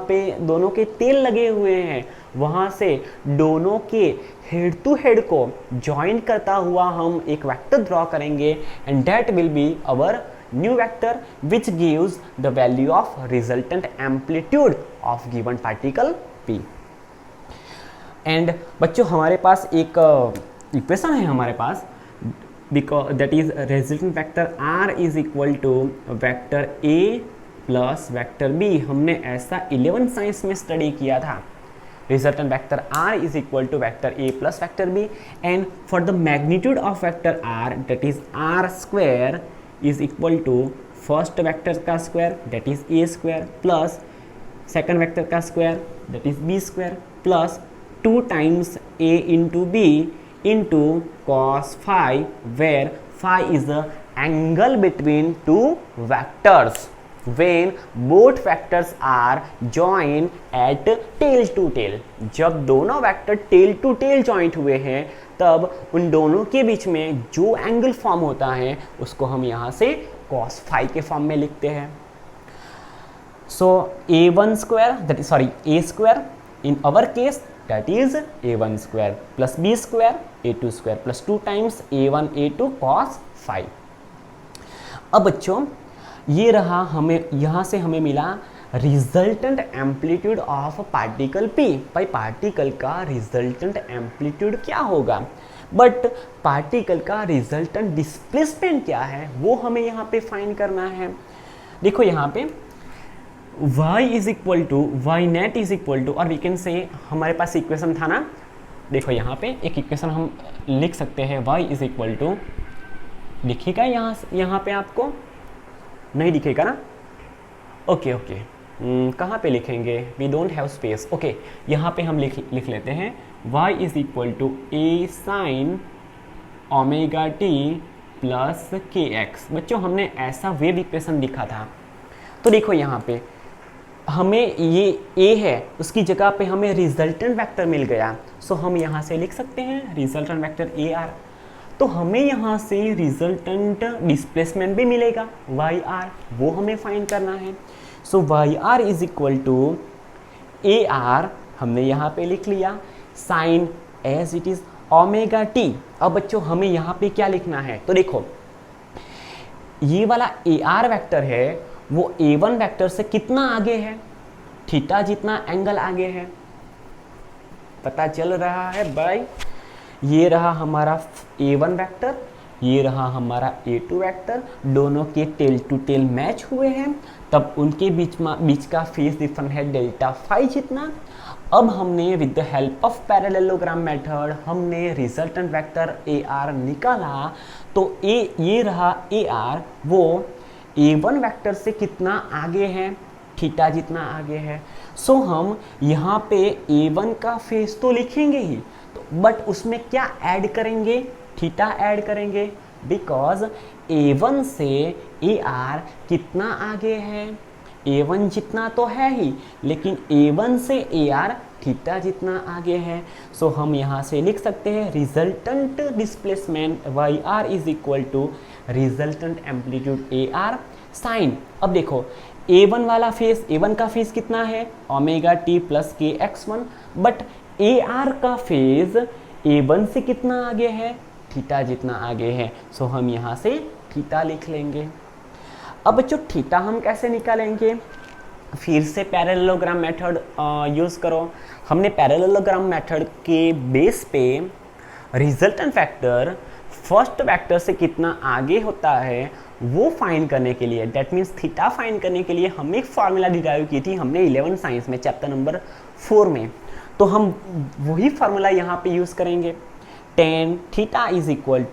पे दोनों के tell लगे हुए हैं वहाँ से दोनों के हेड टू हेड को ज्वाइन करता हुआ हम एक वेक्टर ड्रॉ करेंगे, and that will be our new vector which gives the value of resultant amplitude of given particle P। And बच्चों हमारे पास एक इक्वेशन है हमारे पास, because that is resultant vector R is equal to vector A plus vector B। हमने ऐसा 11th science में study किया था। resultant vector R is equal to vector A plus vector B, and for the magnitude of vector R, that is R square is equal to first vector का square, that is A square, plus second vector का square, that is B square, plus 2 times A into B into cos phi, where phi is the angle between two vectors when both vectors are joined at tail to tail। जब दोनों vector tail to tail joint हुए हैं तब उन दोनों के बीच में जो एंगल फॉर्म होता है उसको हम यहाँ से cos phi के फॉर्म में लिखते हैं। सो a1 square that is sorry a square in our case that is a1 square plus b square a2 square plus 2 times a1 a2 cos phi। अब बच्चों ये रहा, हमें यहाँ से हमें मिला resultant amplitude of particle p। भाई पार्टिकल का रिजल्टेंट एम्पलीट्यूड क्या होगा, बट पार्टिकल का रिजल्टेंट डिस्प्लेसमेंट क्या है वो हमें यहाँ पे फाइंड करना है। देखो यहाँ पे y is equal to y net is equal to, और वी कैन से हमारे पास इक्वेशन था ना, देखो यहाँ पे एक इक्वेशन हम लिख सकते हैं y इज इक्वल टू, दिखेगा यहाँ पे आपको नहीं दिखेगा ना, ओके ओके कहाँ पे लिखेंगे, we don't have space, okay यहाँ पे हम लिख लेते हैं y is equal to a sine omega t plus k x. बच्चों हमने ऐसा वेव इक्वेशन लिखा था, तो देखो यहाँ पे हमें ये a है उसकी जगह पे हमें रिजल्टेंट वेक्टर मिल गया, सो हम यहाँ से लिख सकते हैं रिजल्टेंट वेक्टर ए आर। तो हमें यहाँ से रिजल्टेंट डिस्प्लेसमेंट भी मिलेगा वाई आर, वो हमें फाइंड करना है। So Y are is equal to A R, हमने यहाँ पे लिख लिया sine as it is omega T. अब बच्चों हमें यहाँ पे क्या लिखना है, तो देखो ये वाला ए आर वैक्टर है वो a1 वेक्टर से कितना आगे है, थीटा जितना एंगल आगे है, पता चल रहा है भाई। ये रहा हमारा a1 वेक्टर, ये रहा हमारा a2 वेक्टर, दोनों के टेल टू टेल मैच हुए हैं, तब उनके बीच का फेस डिफरेंस है डेल्टा फाई जितना। अब हमने with the help of parallelogram method हमने रिजल्टेंट वेक्टर ए आर निकाला, तो ये रहा ए आर वो a1 वेक्टर से कितना आगे है, थीटा जितना आगे है। सो हम यहाँ पे a1 का फेस तो लिखेंगे ही, तो बट उसमें क्या ऐड करेंगे, थीटा ऐड करेंगे, बिकॉज a1 से ar कितना आगे है, a1 जितना तो है ही, लेकिन a1 से ar थीटा जितना आगे है। सो हम यहाँ से लिख सकते हैं resultant displacement y are is equal to resultant amplitude a r sine. अब देखो a1 वाला फेस, a1 का फेस कितना है omega t plus k x one, but A R का फेज a1 से कितना आगे है, थीटा जितना आगे है। सो हम यहाँ से थीटा लिख लेंगे। अब बच्चों थीटा हम कैसे निकालेंगे, फिर से पैरेललोग्राम मेथड यूज़ करो। हमने पैरेललोग्राम मेथड के बेस पे रिजल्टेंट फैक्टर फर्स्ट वेक्टर से कितना आगे होता है वो फाइंड करने के लिए, दैट मीन्स थीटा फाइंड करने के लिए हम एक फार्मूला डिराइव की थी हमने 11 साइंस में चैप्टर नंबर 4 में, तो हम वही फार्मूला यहाँ पे यूज़ करेंगे। tan theta is equal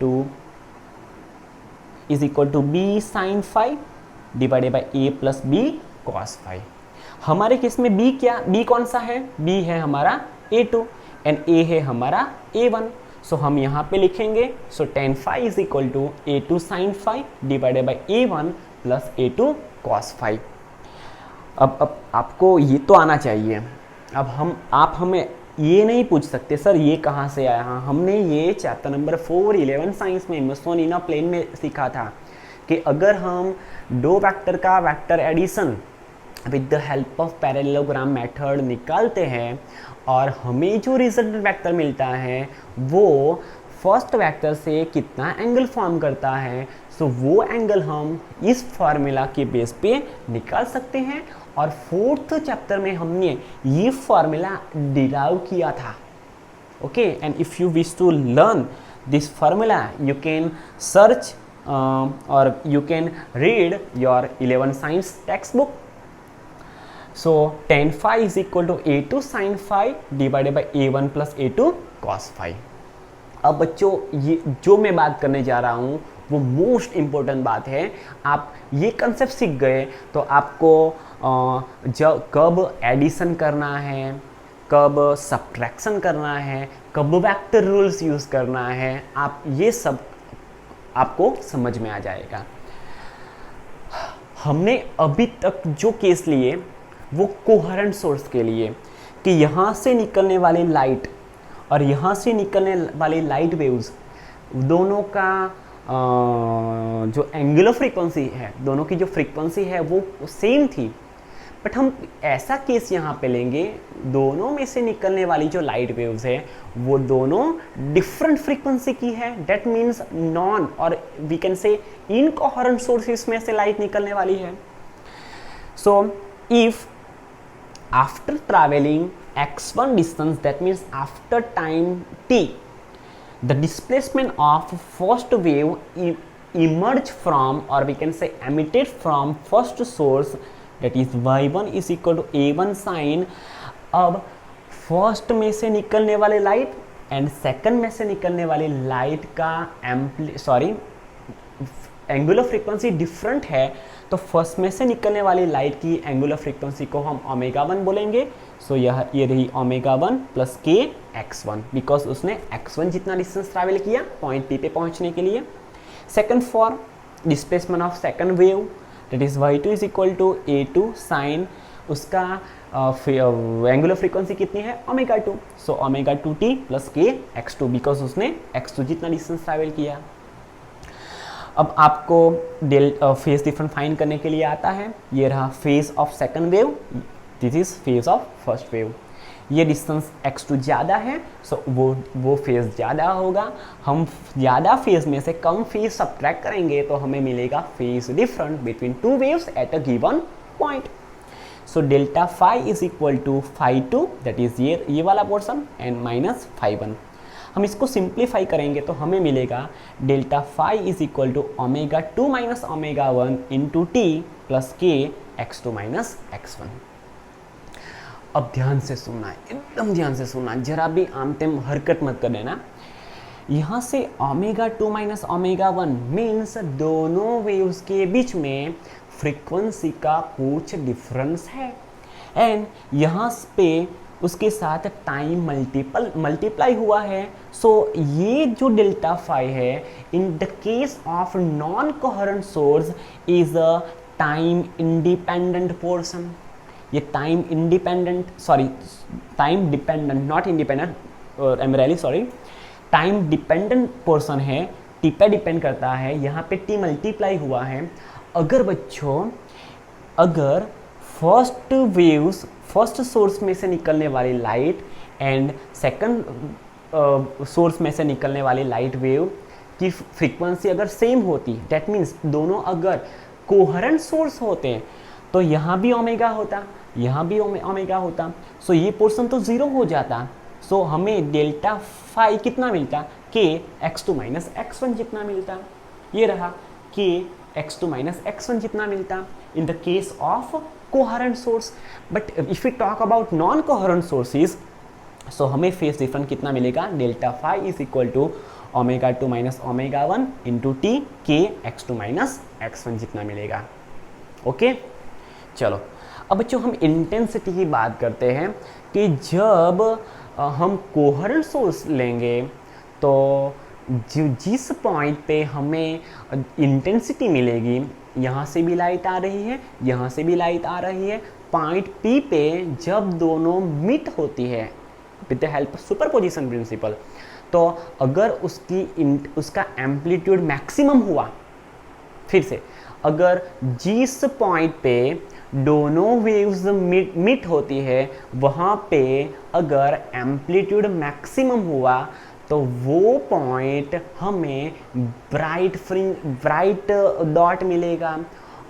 to b sine phi divided by a plus b cos phi. हमारे केस में b क्या, b कौन सा है, b है हमारा a2 एंड a है हमारा a1। सो हम यहाँ पे लिखेंगे so tan phi is equal to a2 sine phi divided by a1 plus a2 cos phi. अब आपको ये तो आना चाहिए। अब आप हमें ये नहीं पूछ सकते सर ये कहाँ से आया। हाँ हमने ये चैप्टर नंबर 4 11 साइंस में मेसोनीना प्लेन में सीखा था कि अगर हम दो वेक्टर का vector addition with the help of parallelogram method निकालते हैं और हमें जो रिजल्ट वेक्टर मिलता है वो फर्स्ट वेक्टर से कितना एंगल फॉर्म करता है, सो वो एंगल हम इस फार्मूला के बेस पे निकाल सकते हैं। और फोर्थ चैप्टर में हमने ये फार्मूला डिराइव किया था। Okay, and if you wish to learn this formula you can search or you can read your 11 science textbook. So tan phi is equal to a2 sin phi divided by a1 plus a2 cos phi. अब बच्चों ये जो मैं बात करने जा रहा हूँ वो मोस्ट इम्पोर्टेंट बात है। आप ये कंसेप्ट सीख गए तो आपको जब कब एडिशन करना है, कब सब्ट्रैक्शन करना है, कब वेक्टर रूल्स यूज़ करना है, आप ये सब आपको समझ में आ जाएगा। हमने अभी तक जो केस लिए वो कोहेरेंट सोर्स के लिए कि यहाँ से निकलने वाली लाइट और यहाँ से निकलने वाली लाइट वेव्स दोनों का जो एंगुलर फ्रीक्वेंसी है, दोनों की जो फ्रीक्वेंसी है वो सेम थी, बट हम ऐसा केस यहाँ पे लेंगे दोनों में से निकलने वाली जो लाइट वेव्स है वो दोनों डिफरेंट फ्रीक्वेंसी की है। डेट मीन्स नॉन और we can say incoherent sources में से लाइट निकलने वाली है। So if after travelling x1 distance, that means after time t, the displacement of first wave emerged from, or we can say emitted from first source, that is y1 is equal to a1 sin। अब first में से निकलने वाले light and second में से निकलने वाली light का एंगुलर फ्रीक्वेंसी डिफरेंट है, तो फर्स्ट में से निकलने वाली लाइट की एंगुलर फ्रीक्वेंसी को हम ओमेगा 1 बोलेंगे। सो ये रही omega 1 plus k x1, because उसने x1 जितना डिस्टेंस ट्रैवल किया पॉइंट P पे पहुंचने के लिए। Second for displacement of second wave, that is y2 is equal to a2 sine, उसका एंगुलर फ्रीक्वेंसी कितनी है omega 2, so omega 2t plus k x2, because उसने x2 जितना डिस्टेंस ट्रैवल किया। अब आपको फेज डिफरेंस फाइंड करने के लिए आता है, ये रहा phase of second wave, this is phase of first wave. ये डिस्टेंस x2 ज़्यादा है, सो वो फेज ज़्यादा होगा। हम ज़्यादा फेज में से कम फेज सब्ट्रैक्ट करेंगे तो हमें मिलेगा phase difference between two waves at a given point. So delta phi is equal to phi 2, that is ये वाला पोर्सन, एंड माइनस फाई 1। हम इसको सिंप्लीफाई करेंगे तो हमें मिलेगा delta phi is equal to omega 2 minus omega 1 into t plus k x2 minus x1। अब ध्यान से सुनना, एकदम ध्यान से सुनना, जरा भी आमतेम हरकत मत कर देना। यहाँ से ओमेगा 2 माइनस ओमेगा 1 मीन्स दोनों वेव्स के बीच में फ्रीक्वेंसी का कुछ डिफरेंस है, एंड यहाँ पे उसके साथ टाइम मल्टीप्लाई हुआ है। सो ये जो डेल्टा फाई है in the case of non coherent source is a time independent portion. ये time dependent not independent, I am really sorry, time dependent portion है, टी पे डिपेंड करता है, यहाँ पे टी मल्टीप्लाई हुआ है। अगर बच्चों अगर फर्स्ट सोर्स में से निकलने वाली लाइट एंड सेकंड सोर्स में से निकलने वाली लाइट वेव की फ्रीक्वेंसी अगर सेम होती, डेट मीन्स दोनों अगर कोहेरेंट सोर्स होते तो यहाँ भी ओमेगा होता, यहाँ भी ओमेगा होता, सो ये पोर्शन तो ज़ीरो हो जाता। सो हमें डेल्टा फाई कितना मिलता, के x2 माइनस x1 जितना मिलता। ये रहा के x2 माइनस x1 जितना मिलता in the case of coherent source. But if we talk about non coherent sources, so हमें फेज डिफरेंस कितना मिलेगा, delta phi is equal to omega 2 minus omega 1 into T के x2 माइनस x1 जितना मिलेगा। Okay चलो अब बच्चों हम इंटेंसिटी की बात करते हैं कि जब हम कोहेरेंट सोर्स लेंगे तो जिस पॉइंट पे हमें इंटेंसिटी मिलेगी, यहाँ से भी लाइट आ रही है, यहाँ से भी लाइट आ रही है, पॉइंट P पे जब दोनों मीट होती है with the help of superposition principle, तो अगर उसका एम्पलीट्यूड मैक्सिमम हुआ, फिर से अगर जिस पॉइंट पे दोनों वेव्स मीट होती है वहाँ पे अगर एम्पलीट्यूड मैक्सिमम हुआ तो वो पॉइंट हमें ब्राइट डॉट मिलेगा,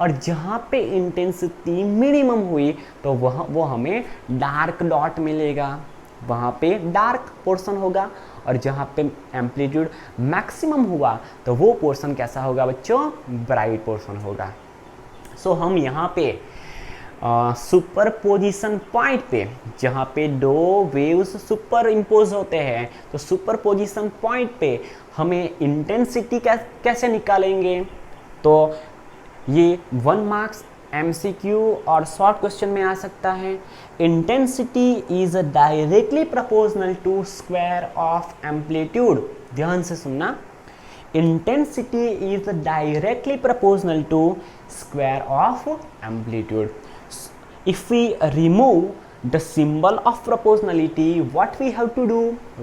और जहाँ पे इंटेंसिटी मिनिमम हुई तो वो हमें डार्क डॉट मिलेगा, वहाँ पे डार्क पोर्शन होगा, और जहाँ पे एम्पलीट्यूड मैक्सिमम हुआ तो वो पोर्शन कैसा होगा बच्चों, ब्राइट पोर्शन होगा। सो हम यहाँ पे सुपरपोजिशन पॉइंट पे जहाँ पे दो वेव्स सुपर इम्पोज होते हैं, तो सुपरपोजिशन पॉइंट पे हमें इंटेंसिटी कैसे निकालेंगे, तो ये 1 मार्क्स MCQ और शॉर्ट क्वेश्चन में आ सकता है। Intensity is directly proportional to square of amplitude. ध्यान से सुनना, intensity is directly proportional to square of amplitude. If we remove the symbol of proportionality, what we have to do?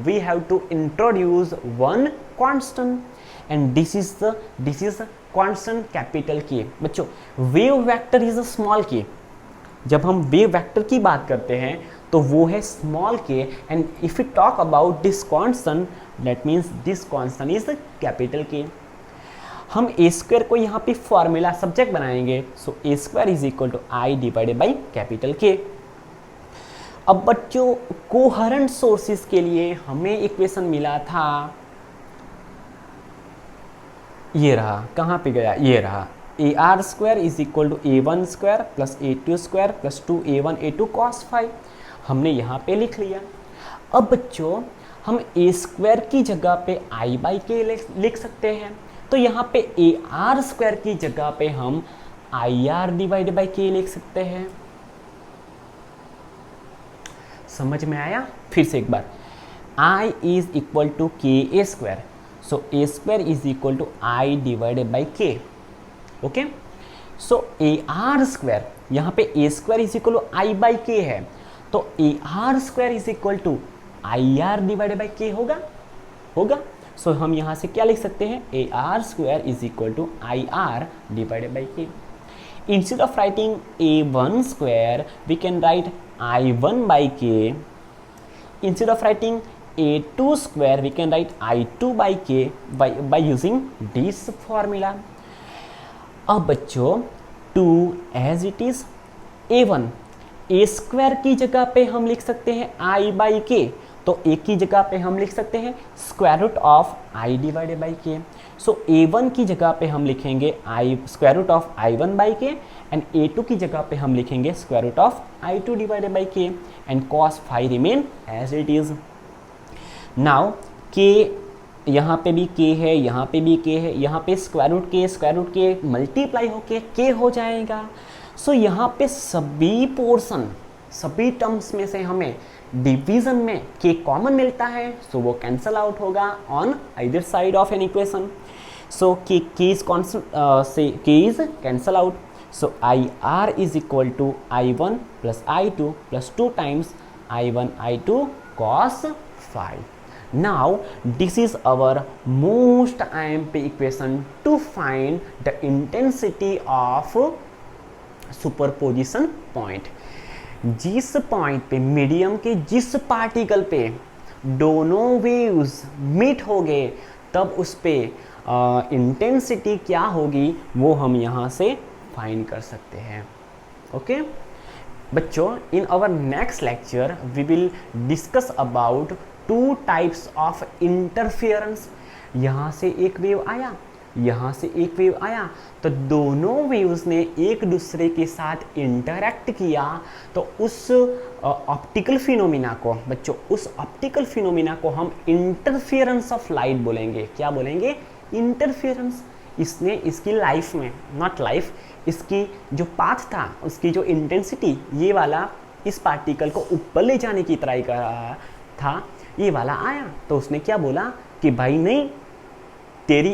We have to introduce one constant, and this is constant capital के। बच्चों wave vector is a small के। जब हम wave vector की बात करते हैं तो वो है स्मॉल के, and if you talk about this constant that means this constant is capital के। हम ए स्क्वायर को यहाँ पे फॉर्मूला सब्जेक्ट बनाएंगे, so A square is equal to I divided by capital K. अब बच्चों कोहेरेंट सोर्सेस के लिए हमें इक्वेशन मिला था, ये रहा, कहाँ पे गया, ये रहा, a are square is equal to a one square plus a two square plus 2a1 a2 cos phi, हमने यहाँ पे लिख लिया। अब बच्चों हम ए स्क्वायर की जगह पे आई बाई के लिख सकते हैं, तो यहाँ पे ए आर स्क्वायर की जगह पे हम आई आर डिवाइड बाई के लिख सकते हैं। समझ में आया? फिर से एक बार, I is equal to K A square, so A square is equal to I divided by K. Okay, so A are square, यहाँ पे A square is equal to I by K है, तो A are square is equal to I R divided by K होगा। सो हम यहाँ से क्या लिख सकते हैं, A are square is equal to I R divided by K. Instead of writing A one square we can write I one by K. Instead of writing a2 square we can write i2 by k by using this formula। अब बच्चों 2 as it is a1, a square की जगह पे हम लिख सकते हैं i by के, तो a की जगह पे हम लिख सकते हैं square root of i divided by K. So a1 की जगह पे हम लिखेंगे i square root of i1 by K, and a2 की जगह पे हम लिखेंगे square root of i2 divided by K, and cos phi remain as it is. Now K, यहाँ पे भी के है, यहाँ पे भी के है, यहाँ पे स्क्वायर रूट के मल्टीप्लाई होके के हो जाएगा। सो यहाँ पे सभी पोर्शन, सभी टर्म्स में से हमें डिवीजन में के कॉमन मिलता है, सो वो कैंसल आउट होगा on either side of an equation. So K is constant से K is cancel out, so I R is equal to I one plus I two plus 2 times I one I two cos phi. Now this is our most IMP equation to find the intensity of superposition point। जिस point पे medium के जिस particle पे दोनों waves meet हो गए तब उस पे इंटेंसिटी क्या होगी वो हम यहाँ से फाइंड कर सकते हैं। ओके बच्चों, in our next lecture we will discuss about 2 types of interference. यहाँ से एक वेव आया, यहाँ से एक वेव आया, तो दोनों वेव्स ने एक दूसरे के साथ इंटरैक्ट किया, तो उस ऑप्टिकल फिनोमिना को बच्चों, उस ऑप्टिकल फिनोमिना को हम इंटरफेरेंस ऑफ लाइट बोलेंगे। क्या बोलेंगे? इंटरफेरेंस। इसने इसकी लाइफ में, नॉट लाइफ, इसकी जो पाथ था, उसकी जो इंटेंसिटी, ये वाला इस पार्टिकल को ऊपर ले जाने की ट्राई कर रहा था, ये वाला आया तो उसने क्या बोला कि भाई नहीं, तेरी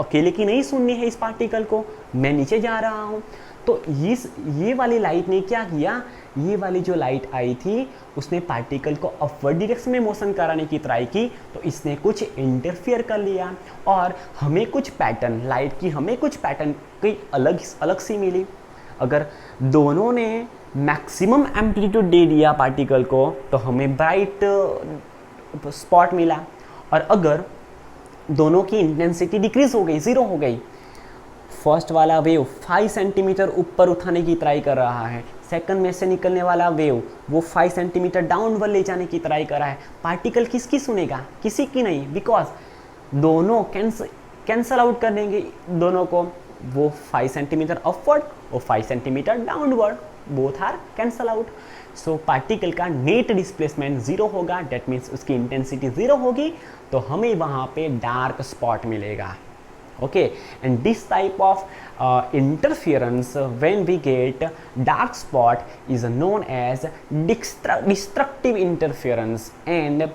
अकेले की नहीं सुननी है इस पार्टिकल को, मैं नीचे जा रहा हूँ। तो ये वाली लाइट ने क्या किया, ये वाली जो लाइट आई थी उसने पार्टिकल को अपवर्ड डायरेक्शन में मोशन कराने की ट्राई की, तो इसने कुछ इंटरफियर कर लिया और हमें कुछ पैटर्न, लाइट की हमें कुछ पैटर्न कोई अलग सी मिली। अगर दोनों ने मैक्सिमम एम्पलीट्यूड दे दिया पार्टिकल को तो हमें ब्राइट स्पॉट मिला, और अगर दोनों की इंटेंसिटी डिक्रीज हो गई, 0 हो गई, फर्स्ट वाला वेव 5 सेंटीमीटर ऊपर उठाने की ट्राई कर रहा है, सेकंड में से निकलने वाला वेव वो 5 सेंटीमीटर डाउनवर्ड ले जाने की ट्राई कर रहा है, पार्टिकल किसकी सुनेगा? किसी की नहीं, बिकॉज दोनों कैंसल आउट कर देंगे दोनों को, वो 5 सेंटीमीटर अपवर्ड और 5 centimetre downward, both are cancel out. So particle का नेट डिस्प्लेसमेंट 0 होगा, डेट मीन्स उसकी इंटेंसिटी 0 होगी, तो हमें वहाँ पे डार्क स्पॉट मिलेगा। Okay, and this type of interference when we get dark spot is known as destructive interference, and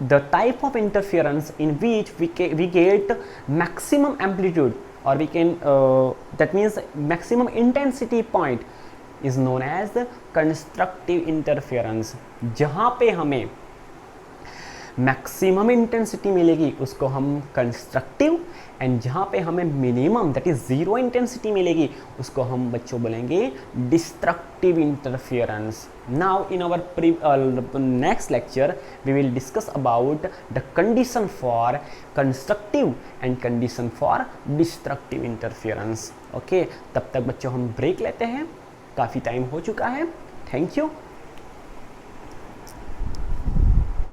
the type of interference in which we get maximum amplitude, or we can that means maximum intensity point is known as constructive interference, जहाँ पे हमें maximum intensity मिलेगी उसको हम constructive, and जहाँ पे हमें minimum that is zero intensity मिलेगी उसको हम बच्चों बोलेंगे destructive interference. Now in our next lecture we will discuss about the condition for constructive and condition for destructive interference. Okay, तब तक बच्चों हम ब्रेक लेते हैं, काफ़ी टाइम हो चुका है. Thank you.